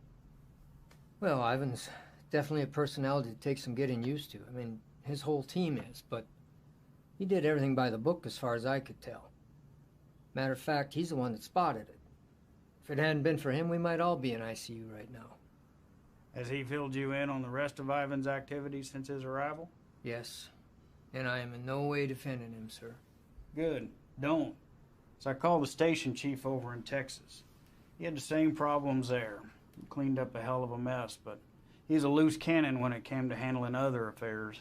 Well, Ivan's definitely a personality that takes some getting used to. I mean, his whole team is, but he did everything by the book as far as I could tell. Matter of fact, he's the one that spotted it. If it hadn't been for him, we might all be in ICU right now. Has he filled you in on the rest of Ivan's activities since his arrival? Yes. And I am in no way defending him, sir. Good. Don't. So I called the station chief over in Texas. He had the same problems there. He cleaned up a hell of a mess, but he's a loose cannon when it came to handling other affairs.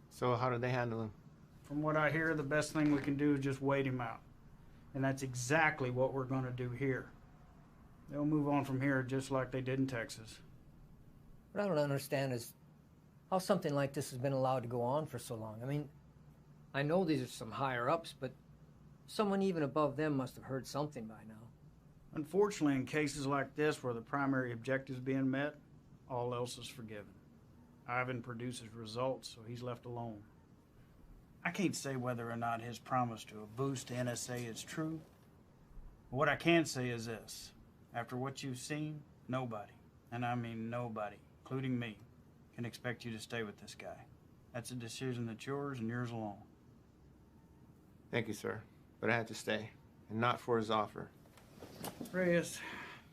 So how did they handle him? From what I hear, the best thing we can do is just wait him out. And that's exactly what we're going to do here. They'll move on from here just like they did in Texas. What I don't understand is how something like this has been allowed to go on for so long. I mean, I know these are some higher-ups, but someone even above them must have heard something by now. Unfortunately, in cases like this where the primary objective is being met, all else is forgiven. Ivan produces results, so he's left alone. I can't say whether or not his promise to a boost to NSA is true. But what I can say is this. After what you've seen, nobody, and I mean nobody, including me, can expect you to stay with this guy. That's a decision that's yours and yours alone. Thank you, sir. But I had to stay, and not for his offer. Reyes.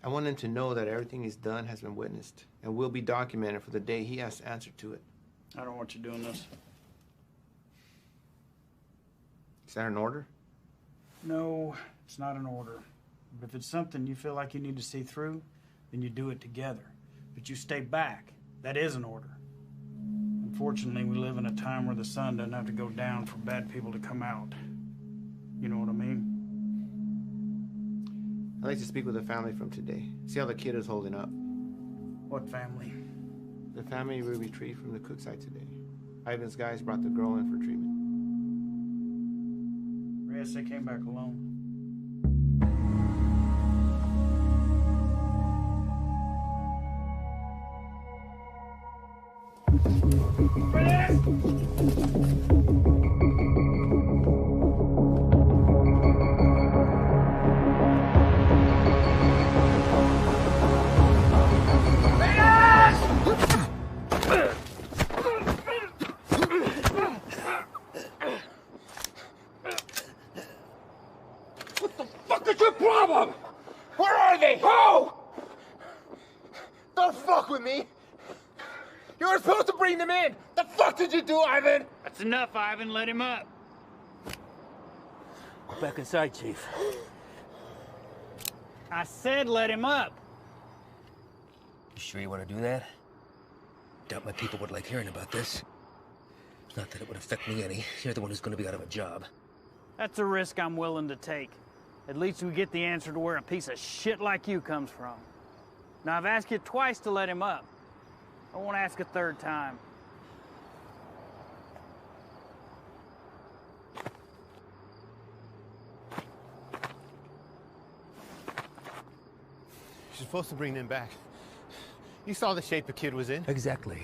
I want him to know that everything he's done has been witnessed and will be documented for the day he has to answer to it. I don't want you doing this. Is that an order? No, it's not an order. But if it's something you feel like you need to see through, then you do it together. But you stay back. That is an order. Unfortunately, we live in a time where the sun doesn't have to go down for bad people to come out. You know what I mean? I'd like to speak with the family from today. See how the kid is holding up. What family? The family we retrieved from the cook site today. Ivan's guys brought the girl in for treatment. Reyes, they came back alone. What the fuck is your problem? Where are they? Who? Don't fuck with me. You were supposed to bring them in. The fuck did you do, Ivan? That's enough, Ivan. Let him up. Go back inside, Chief. I said let him up. You sure you want to do that? Doubt my people would like hearing about this. Not that it would affect me any. You're the one who's going to be out of a job. That's a risk I'm willing to take. At least we get the answer to where a piece of shit like you comes from. Now, I've asked you twice to let him up. I won't ask a third time. You're supposed to bring them back. You saw the shape the kid was in. Exactly.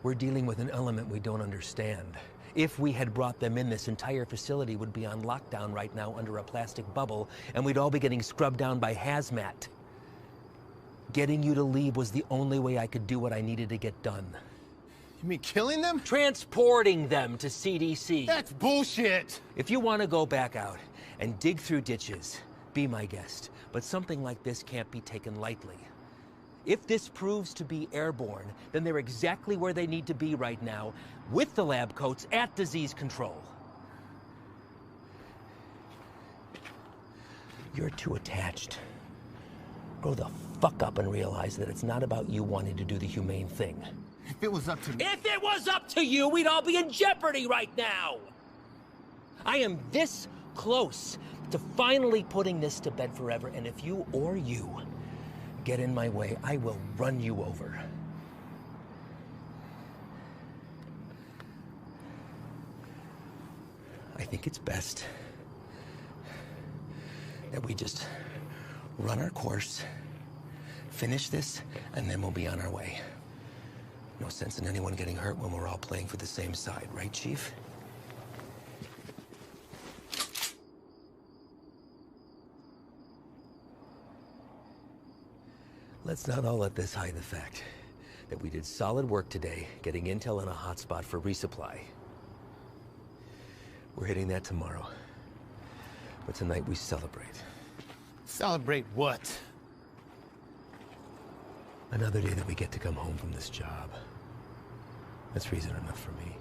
We're dealing with an element we don't understand. If we had brought them in, this entire facility would be on lockdown right now under a plastic bubble, and we'd all be getting scrubbed down by hazmat. Getting you to leave was the only way I could do what I needed to get done. You mean killing them? Transporting them to CDC. That's bullshit! If you want to go back out and dig through ditches, be my guest. But something like this can't be taken lightly. If this proves to be airborne, then they're exactly where they need to be right now, with the lab coats at disease control. You're too attached. Grow the fuck up and realize that it's not about you wanting to do the humane thing. If it was up to me... If it was up to you, we'd all be in jeopardy right now! I am this close to finally putting this to bed forever, and if you or you get in my way, I will run you over. I think it's best that we just run our course, finish this, and then we'll be on our way. No sense in anyone getting hurt when we're all playing for the same side, right, Chief? Let's not all let this hide the fact that we did solid work today getting intel on a hotspot for resupply. We're hitting that tomorrow. But tonight we celebrate. Celebrate what? Another day that we get to come home from this job. That's reason enough for me.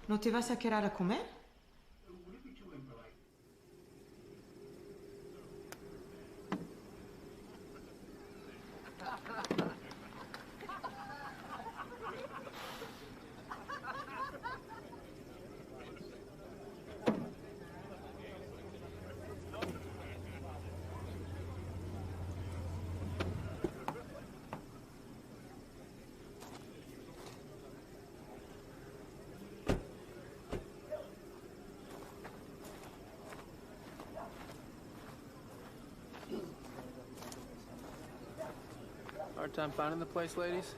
¿No te vas a quedar a comer? Hard time finding the place, ladies?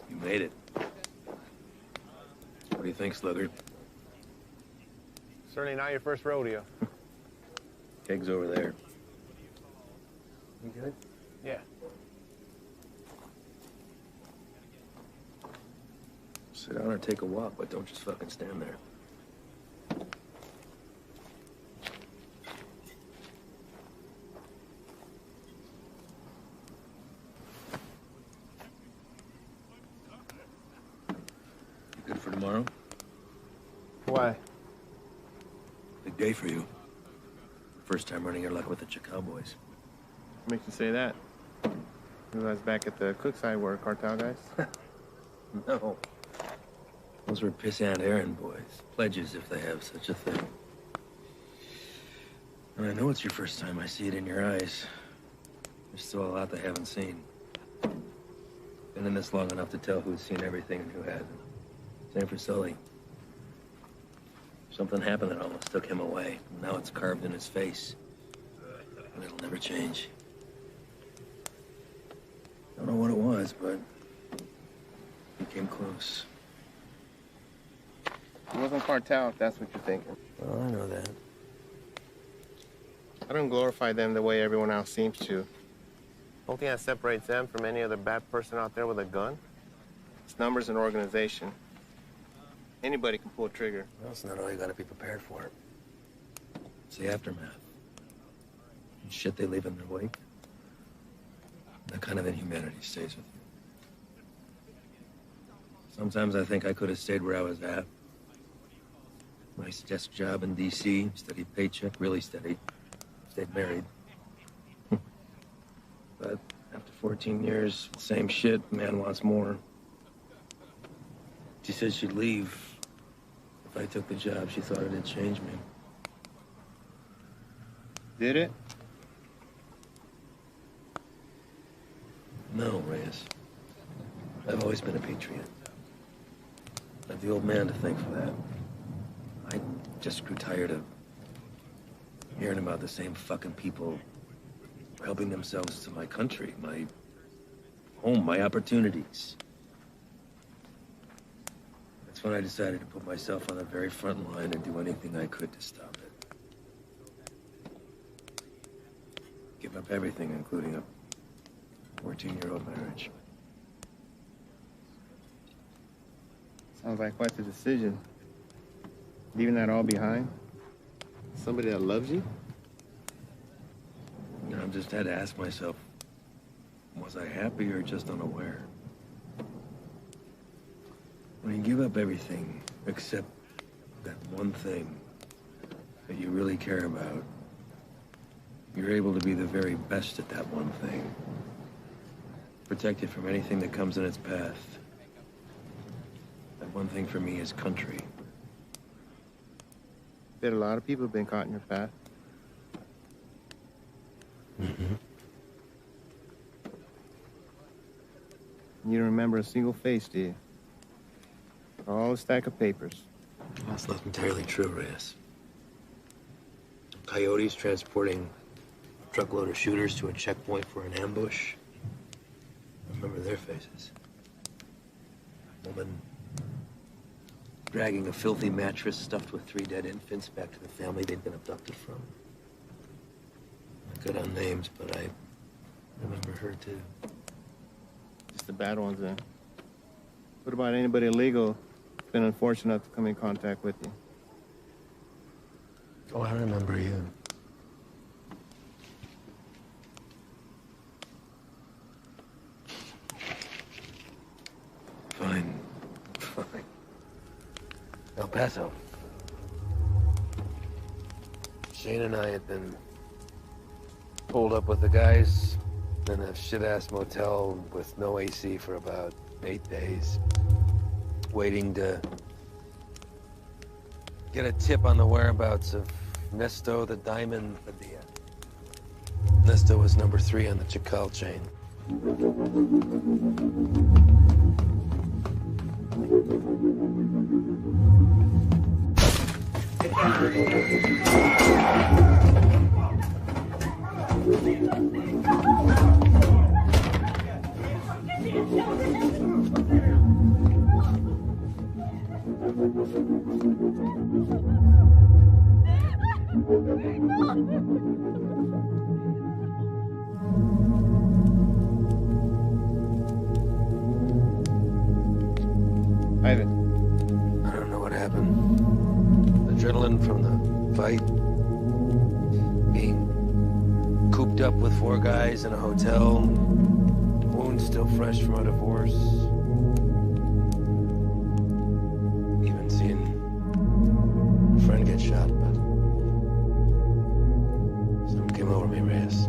You made it. What do you think, Sluggard? Certainly not your first rodeo. Keg's over there. You good? Yeah. Sit down or take a walk, but don't just fucking stand there. You good for tomorrow? Why? Big day for you. First time running your luck with the Cowboys. What makes you say that? You guys back at the Cookside were cartel guys? No. Those were pissant errand boys. Pledges, if they have such a thing. And I know it's your first time. I see it in your eyes. There's still a lot they haven't seen. Been in this long enough to tell who's seen everything and who hasn't. Same for Sully. Something happened that almost took him away. And now it's carved in his face. And it'll never change. Don't know what it was, but he came close. It wasn't cartel, if that's what you're thinking. Well, I know that. I don't glorify them the way everyone else seems to. The only thing that separates them from any other bad person out there with a gun, it's numbers and organization. Anybody can pull a trigger. Well, it's not all you gotta be prepared for. It's the aftermath. And shit they leave in their wake. That kind of inhumanity stays with you. Sometimes I think I could have stayed where I was at. Nice desk job in D.C., steady paycheck, really steady. Stayed married. But after 14 years, same shit, man wants more. She said she'd leave. If I took the job, she thought it'd change me. Did it? No, Reyes. I've always been a patriot. I have the old man to thank for that. I just grew tired of hearing about the same fucking people helping themselves to my country, my home, my opportunities. That's when I decided to put myself on the very front line and do anything I could to stop it. Give up everything, including a 14-year-old marriage. Sounds like quite the decision. Leaving that all behind? Somebody that loves you? You know, I just had to ask myself, was I happy or just unaware? When you give up everything except that one thing that you really care about, you're able to be the very best at that one thing. Protected from anything that comes in its path. That one thing for me is country. Bet a lot of people have been caught in your path. Mm-hmm. You don't remember a single face, do you? All a stack of papers. That's not entirely true, Reyes. Coyotes transporting a truckload of shooters to a checkpoint for an ambush. I remember their faces. Woman dragging a filthy mattress stuffed with 3 dead infants back to the family they'd been abducted from. I'm good on names, but I remember her too. Just the bad ones, then. What about anybody illegal who's been unfortunate enough to come in contact with you? Oh, I remember you. Fine. Fine. El Paso. Shane and I had been pulled up with the guys in a shit-ass motel with no AC for about 8 days, waiting to get a tip on the whereabouts of Nesto the Diamond Padilla. Nesto was number 3 on the Chacal chain. Ivan. I don't know what happened. Adrenaline from the fight. Being cooped up with 4 guys in a hotel. Wounds still fresh from a divorce. Even seeing a friend get shot, but something came over me, Reyes.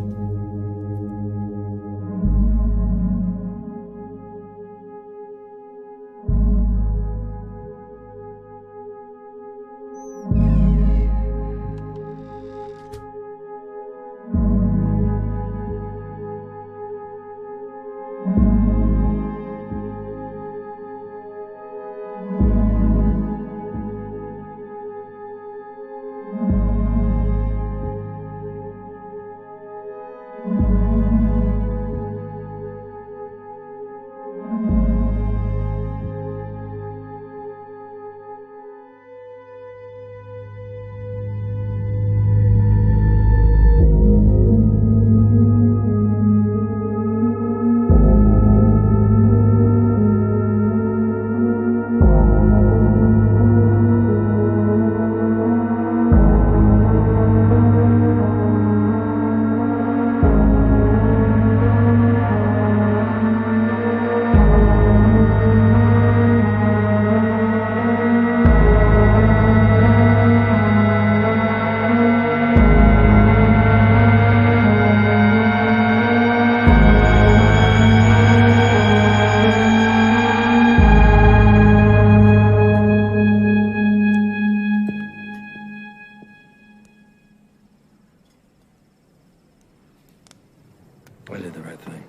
I did the right thing.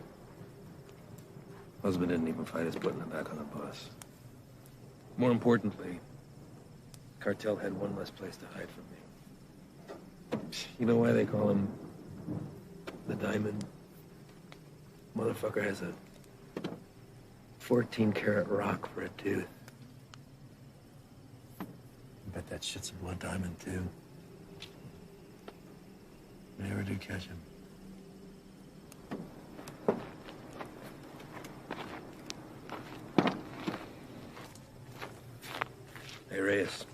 Husband didn't even fight us putting him back on the bus. More importantly, cartel had one less place to hide from me. You know why they call him the Diamond? Motherfucker has a 14-karat rock for a tooth. I bet that shit's a blood diamond, too. I never did catch him. Hey, Reyes.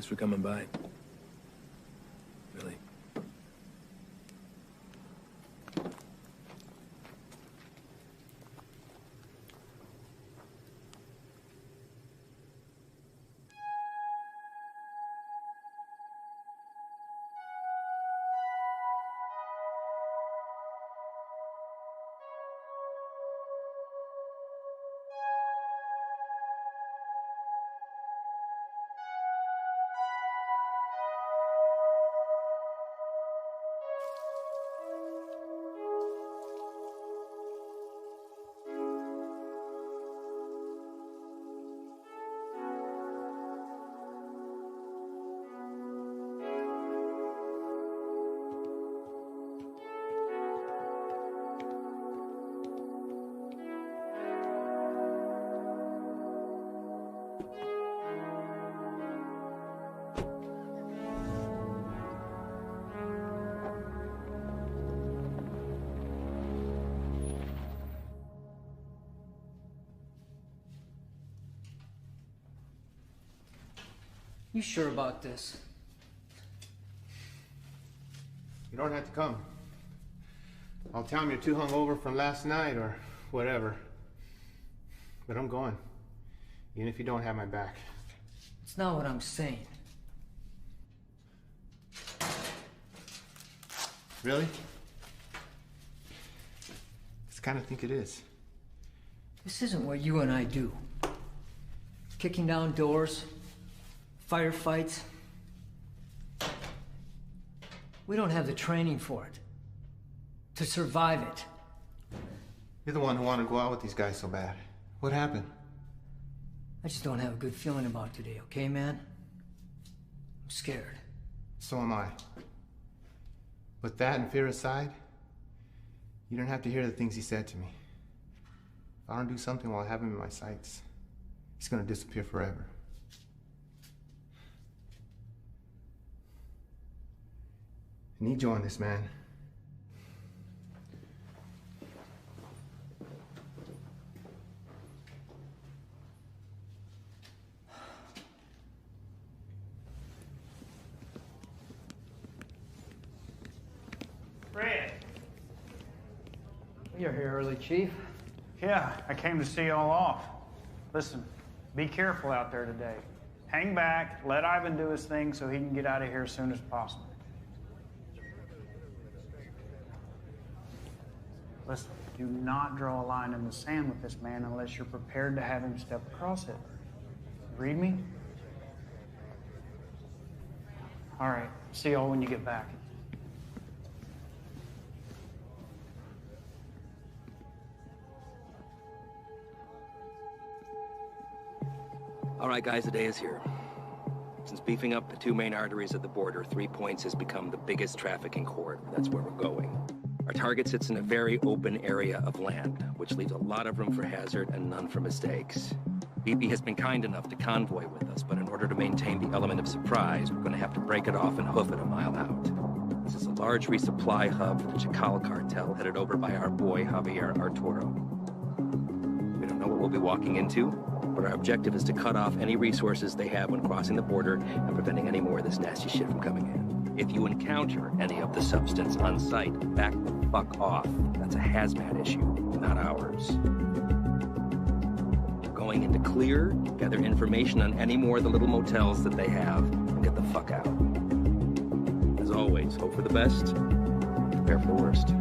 Thanks for coming by. Really. You sure about this? You don't have to come. I'll tell him you're too hungover from last night or whatever. But I'm going. Even if you don't have my back. It's not what I'm saying. Really? I kind of think it is. This isn't what you and I do. Kicking down doors, firefights. We don't have the training for it. To survive it. You're the one who wanted to go out with these guys so bad. What happened? I just don't have a good feeling about today, okay, man? I'm scared. So am I. But that and fear aside, you don't have to hear the things he said to me. If I don't do something while I have him in my sights, he's gonna disappear forever. I need you on this, man. Fred. You're here early, Chief. Yeah, I came to see y'all off. Listen, be careful out there today. Hang back, let Ivan do his thing so he can get out of here as soon as possible. Listen, do not draw a line in the sand with this man unless you're prepared to have him step across it. Read me? All right, see y'all when you get back. All right, guys, the day is here. Since beefing up the two main arteries at the border, 3 Points has become the biggest trafficking corridor. That's where we're going. Our target sits in a very open area of land, which leaves a lot of room for hazard and none for mistakes. BP has been kind enough to convoy with us, but in order to maintain the element of surprise, we're going to have to break it off and hoof it a mile out. This is a large resupply hub for the Chacal cartel, headed over by our boy, Javier Arturo. We don't know what we'll be walking into, but our objective is to cut off any resources they have when crossing the border and preventing any more of this nasty shit from coming in. If you encounter any of the substance on site, back the fuck off. That's a hazmat issue, not ours. We're going into clear, gather information on any more of the little motels that they have, and get the fuck out. As always, hope for the best, prepare for the worst.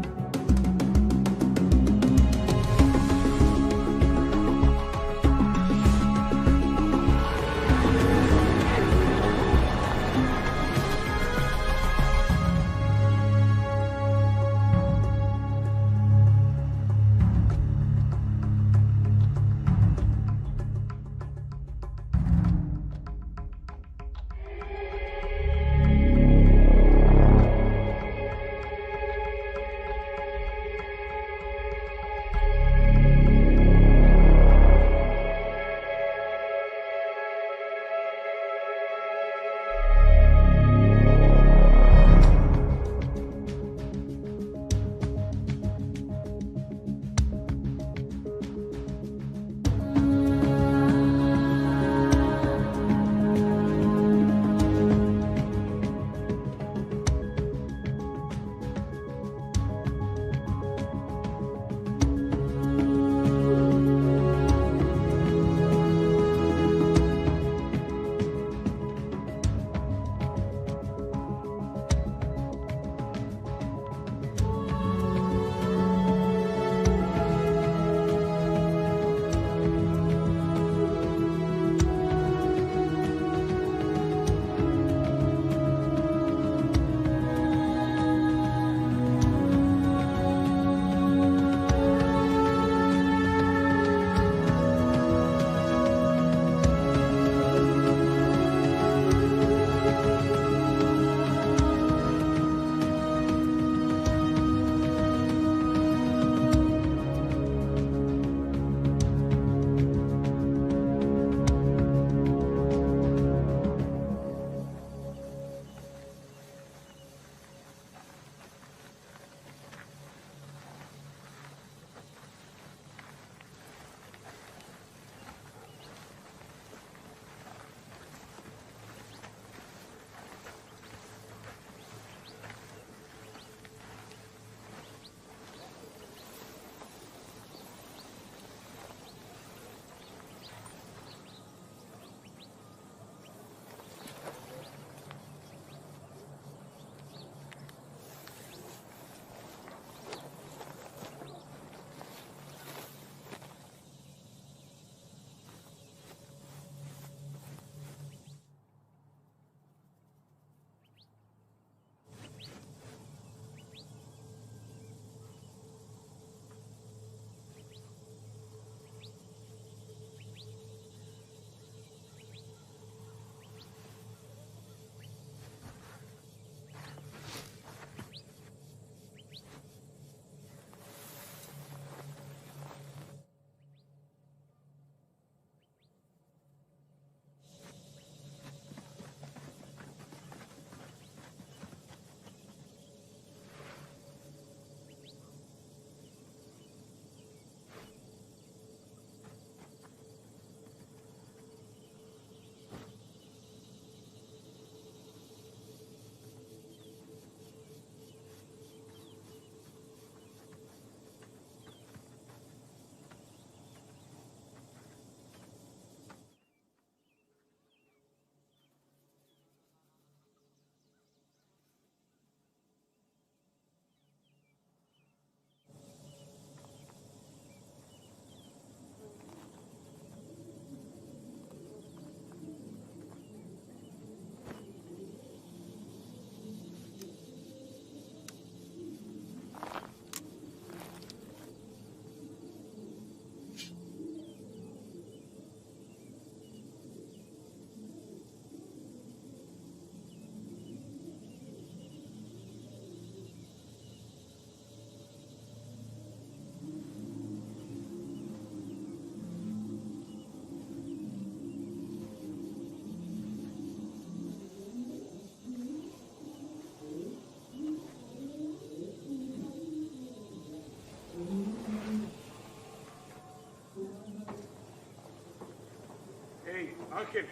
Hey, Ángel.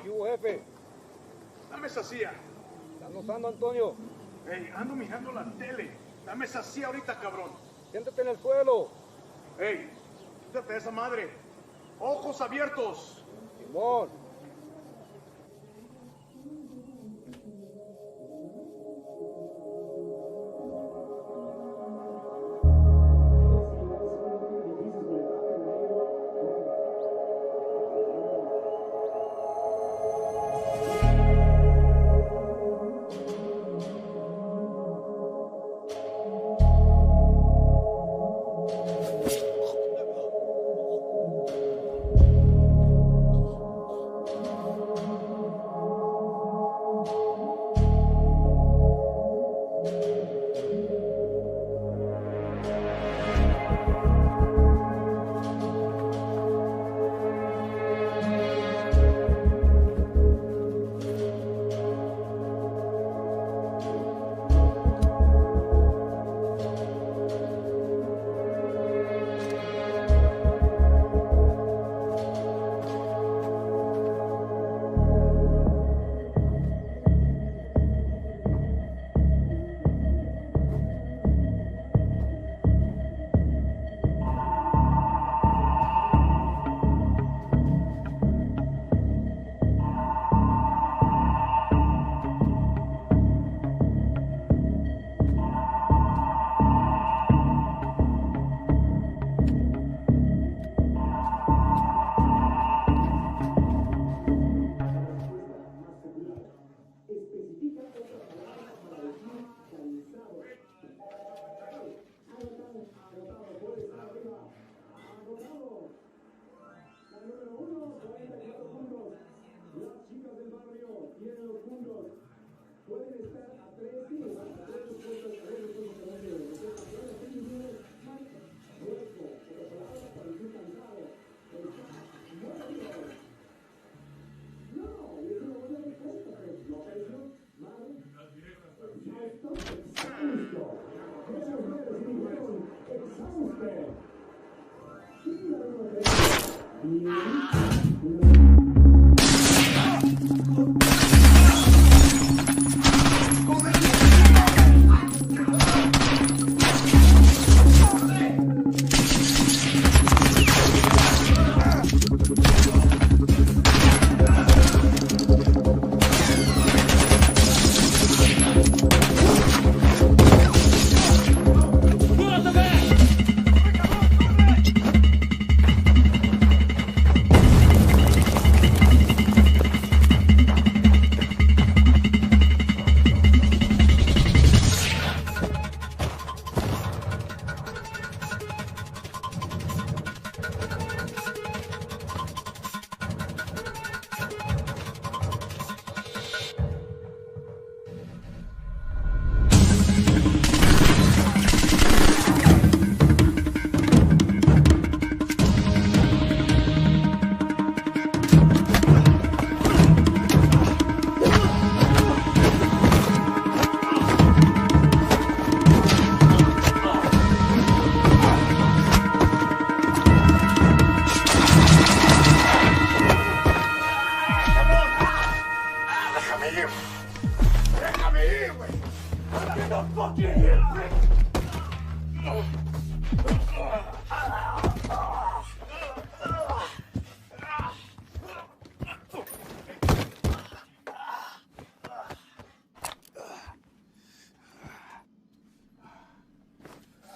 ¿Qué hubo, jefe? Dame esa silla. ¿Estás notando, Antonio? Hey, ando mirando la tele. Dame esa silla ahorita, cabrón. Siéntate en el suelo. Hey, quítate de esa madre. Ojos abiertos. Simón.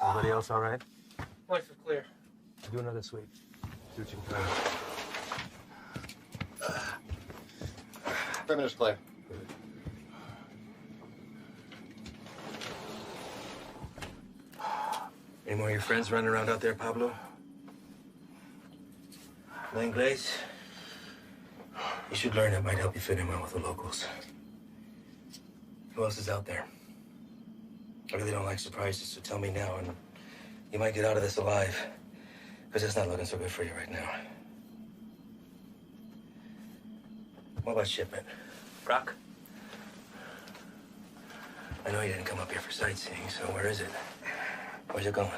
Everybody else all right? Lights are clear. Do another sweep. See what you can find. Perimeter's clear. Any more of your friends running around out there, Pablo? No Inglés? You should learn. It might help you fit in well with the locals. Who else is out there? I really don't like surprises, so tell me now, and you might get out of this alive. Because it's not looking so good for you right now. What about shipment? Brock? I know you didn't come up here for sightseeing, so where is it? Where's it going?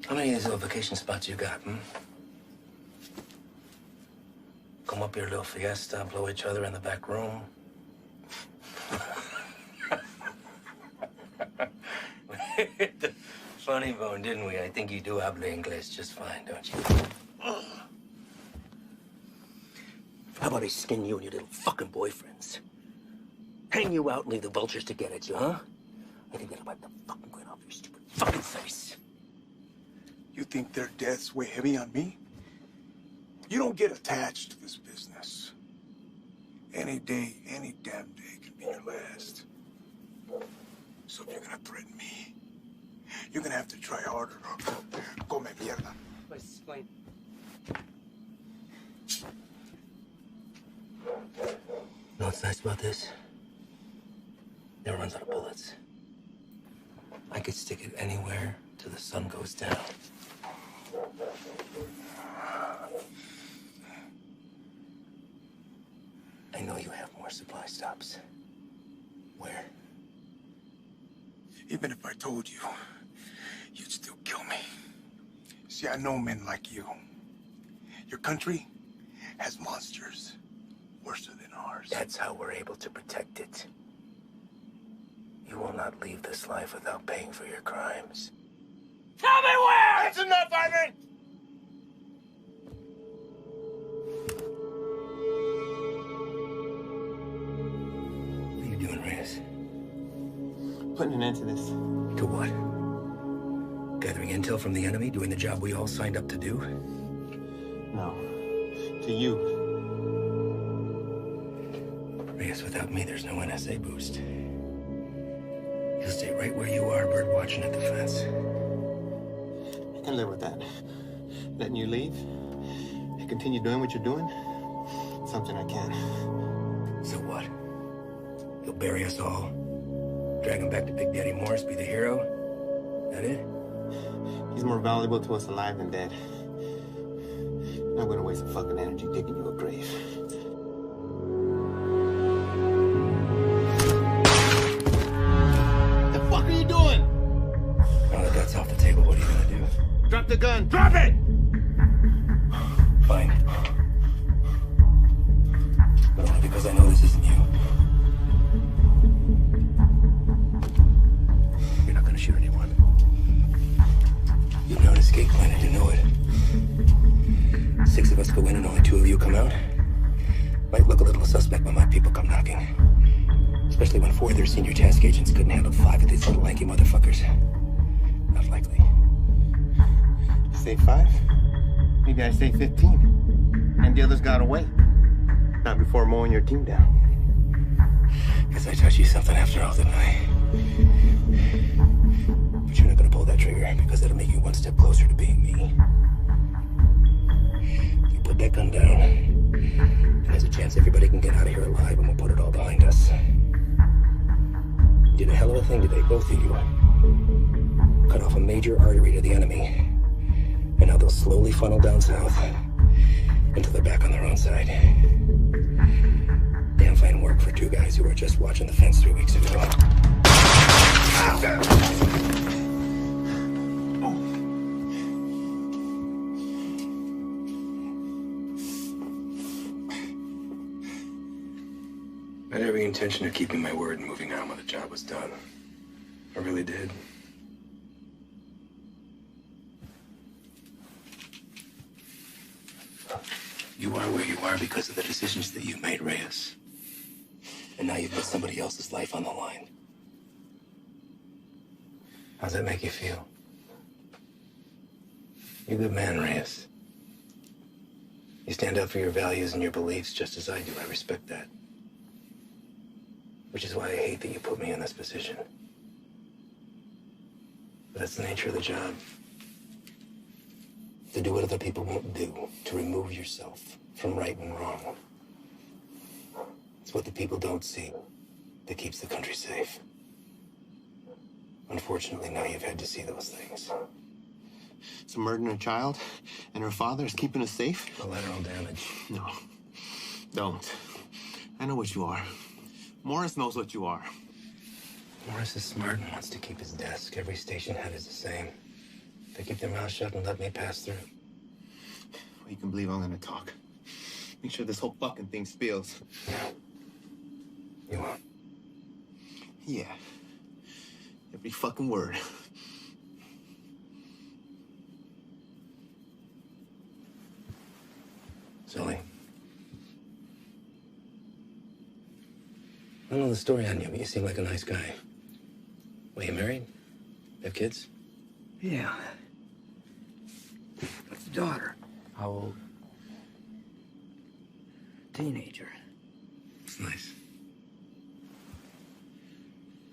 How many of these little vacation spots you got, come up here, little fiesta, blow each other in the back room. The funny bone, didn't we? I think you do habla English just fine, don't you? How about I skin you and your little fucking boyfriends? Hang you out and leave the vultures to get at you, huh? I think that'll wipe the fucking grin off your stupid fucking face. You think their deaths weigh heavy on me? You don't get attached to this business. Any day, any damn day can be your last. So if you're gonna threaten me, you're gonna have to try harder. Come mierda. Let's explain. You know what's nice about this? Never runs out of bullets. I could stick it anywhere till the sun goes down. I know you have more supply stops. Where? Even if I told you, you'd still kill me. See, I know men like you. Your country has monsters worse than ours. That's how we're able to protect it. You will not leave this life without paying for your crimes. Tell me where! That's enough, Ivan! What are you doing, Reyes? Putting an end to this. To what? Gathering intel from the enemy, doing the job we all signed up to do? No. To you. Reyes, without me, there's no NSA boost. You'll stay right where you are, bird watching at the fence. I can live with that. Letting you leave and continue doing what you're doing, something I can. So what? You'll bury us all, drag him back to Big Daddy Morris, be the hero? That it? He's more valuable to us alive than dead. I'm not gonna waste a fucking energy digging you a grave. The fuck are you doing? Now that that's off the table, what are you gonna do? Drop the gun! Drop it! Fine. But only because I know this isn't you. You're not gonna shoot anyone. You've known escape plan and you know it. 6 of us go in and only 2 of you come out. Might look a little suspect when my people come knocking. Especially when 4 of their senior task agents couldn't handle 5 of these little lanky motherfuckers. Not likely. Say 5? Maybe I say 15. And the others got away. Not before mowing your team down. Guess I taught you something after all, didn't I? But you're not gonna pull that trigger because that'll make you one step closer to being me. You put that gun down, and there's a chance everybody can get out of here alive and we'll put it all behind us. You did a hell of a thing today, both of you. Cut off a major artery to the enemy. And now they'll slowly funnel down south until they're back on their own side. Damn fine work for 2 guys who were just watching the fence 3 weeks ago. I had every intention of keeping my word and moving on when the job was done. I really did. You are where you are because of the decisions that you made, Reyes. And now you've put somebody else's life on the line. How's that make you feel? You're a good man, Reyes. You stand up for your values and your beliefs just as I do. I respect that. Which is why I hate that you put me in this position. But that's the nature of the job. To do what other people won't do, to remove yourself from right and wrong. It's what the people don't see that keeps the country safe. Unfortunately, now you've had to see those things. So murdering a child and her father is keeping us safe? Collateral damage. No. Don't. I know what you are. Morris knows what you are. Morris is smart and wants to keep his desk. Every station head is the same. They keep their mouth shut and let me pass through. Well, you can believe I'm gonna talk. Make sure this whole fucking thing spills. You won't. Yeah. Every fucking word. Sully. I don't know the story on you, but you seem like a nice guy. Well, you married? Have kids? Yeah. That's a daughter. How old? Teenager. It's nice.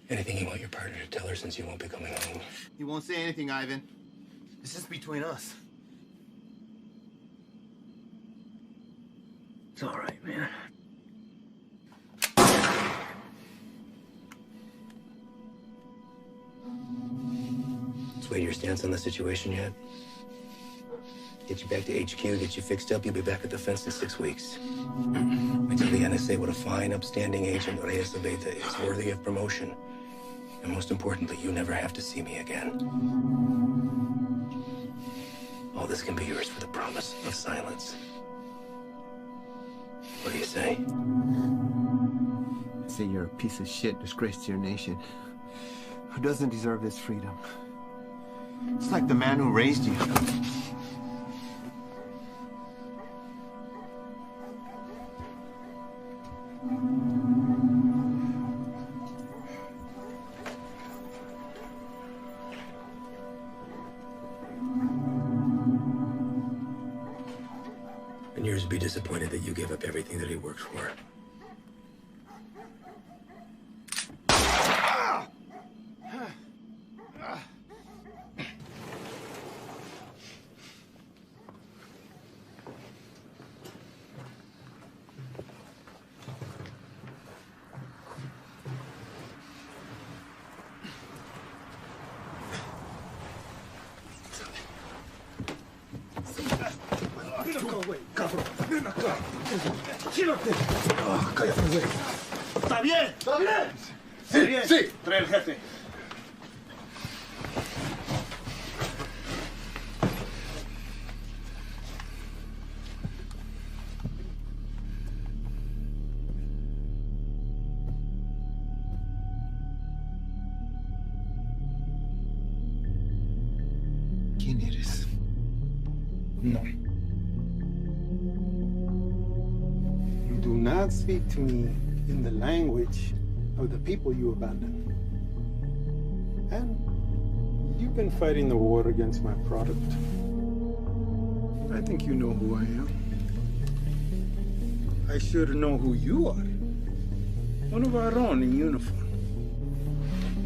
Anything you want your partner to tell her since you won't be coming home? You won't say anything, Ivan. This is between us. It's all right, man. Swayed your stance on the situation yet? Get you back to HQ, get you fixed up, you'll be back at the fence in 6 weeks. I tell the NSA what a fine, upstanding agent Reyes Abeta is, worthy of promotion. And most importantly, you never have to see me again. All this can be yours for the promise of silence. What do you say? I say you're a piece of shit, disgrace to your nation. Who doesn't deserve this freedom? It's like the man who raised you. And yours would be disappointed that you gave up everything that he worked for. Ven acá, güey, cabrón. Ven acá. Gírate. Cállate, güey. ¿Está bien? ¿Está bien? Sí, bien. Sí. Trae el jefe. ¿Quién eres? No. You do not speak to me in the language of the people you abandoned. And you've been fighting the war against my product. I think you know who I am. I should know who you are. One of our own in uniform.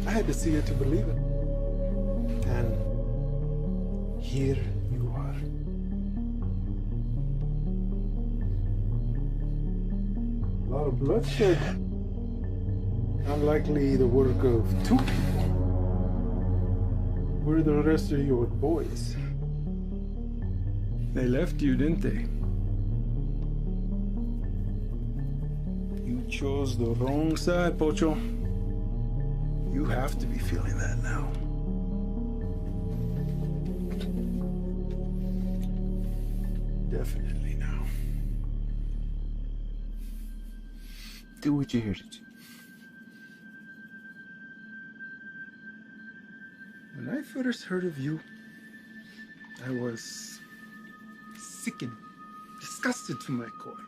I had to see it to believe it. And here you are. A lot of bloodshed. Unlikely the work of two people. Where are the rest of your boys? They left you, didn't they? You chose the wrong side, Pocho. You have to be feeling that now. Definitely now. Do what you're here to do. When I first heard of you, I was sickened, disgusted to my core.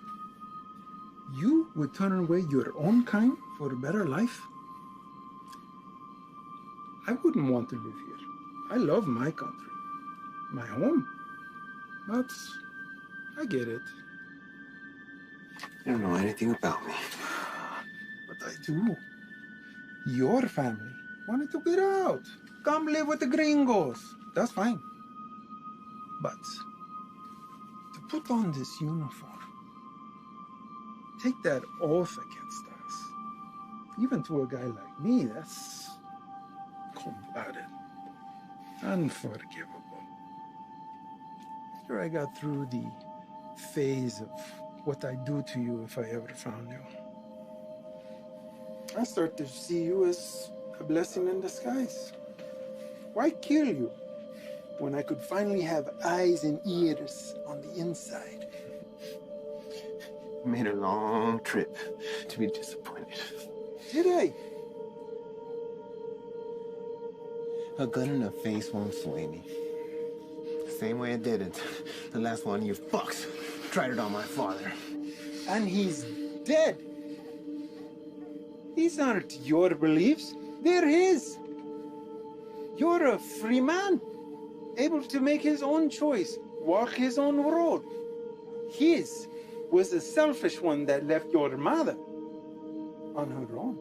You would turn away your own kind for a better life? I wouldn't want to live here. I love my country, my home. But I get it. You don't know anything about me. But I do. Your family wanted to get out. Come live with the gringos. That's fine. But to put on this uniform, take that oath against us, even to a guy like me, that's cold-blooded, unforgivable. After I got through the phase of what I'd do to you if I ever found you, I start to see you as a blessing in disguise. Why kill you when I could finally have eyes and ears on the inside? Made a long trip to be disappointed. Did I? A gun in the face won't sway me. Same way it didn't. The last one you fucks tried it on my father. And he's dead. These aren't your beliefs, they're his. You're a free man, able to make his own choice, walk his own road. His was the selfish one that left your mother on her own.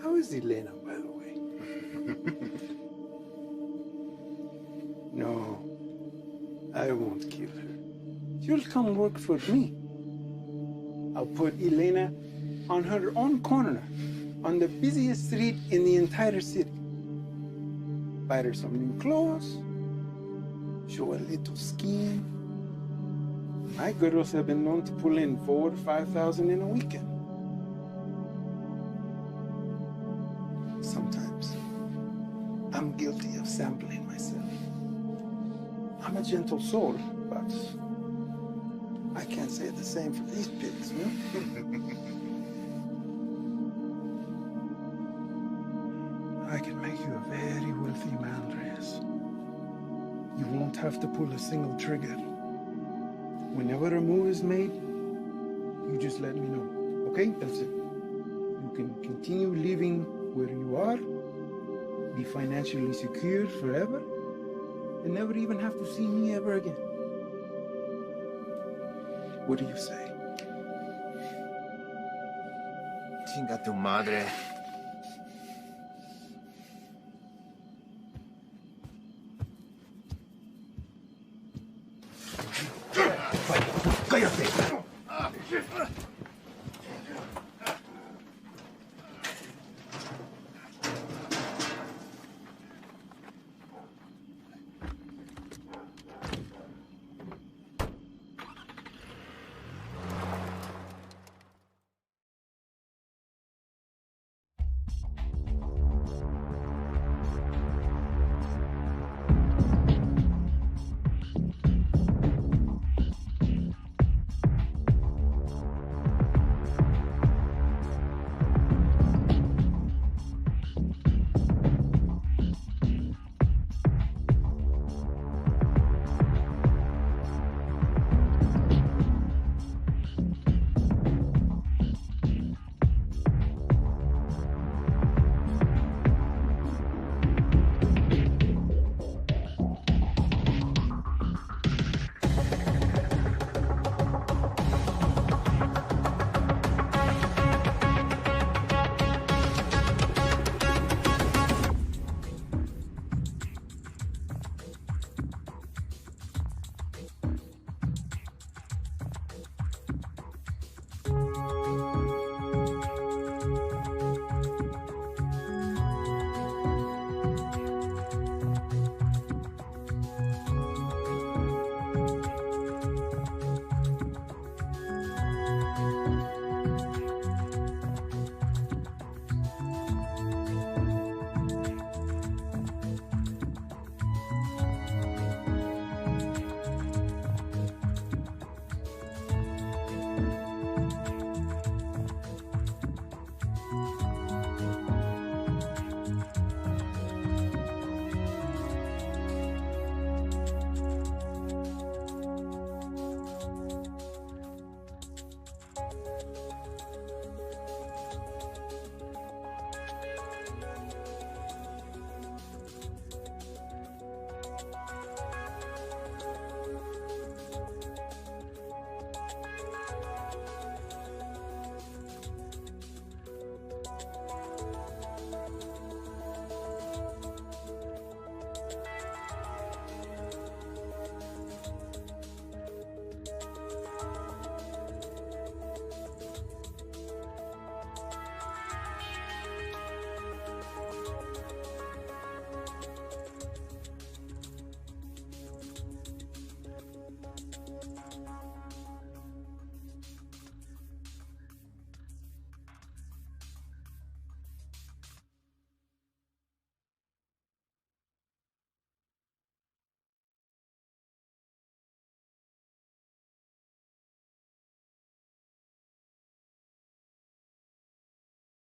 How is Elena, by the way? No, I won't kill her. She'll come work for me. I'll put Elena on her own corner, on the busiest street in the entire city. Buy her some new clothes, show a little skin. My girls have been known to pull in 4,000 to 5,000 in a weekend. Sometimes I'm guilty of sampling myself. I'm a gentle soul, but I can't say the same for these pigs, no? I can make you a very wealthy man, Reyes. You won't have to pull a single trigger. Whenever a move is made, you just let me know, okay? That's it. You can continue living where you are, be financially secure forever, and never even have to see me ever again. What do you say? Chinga tu madre. ¡Cállate!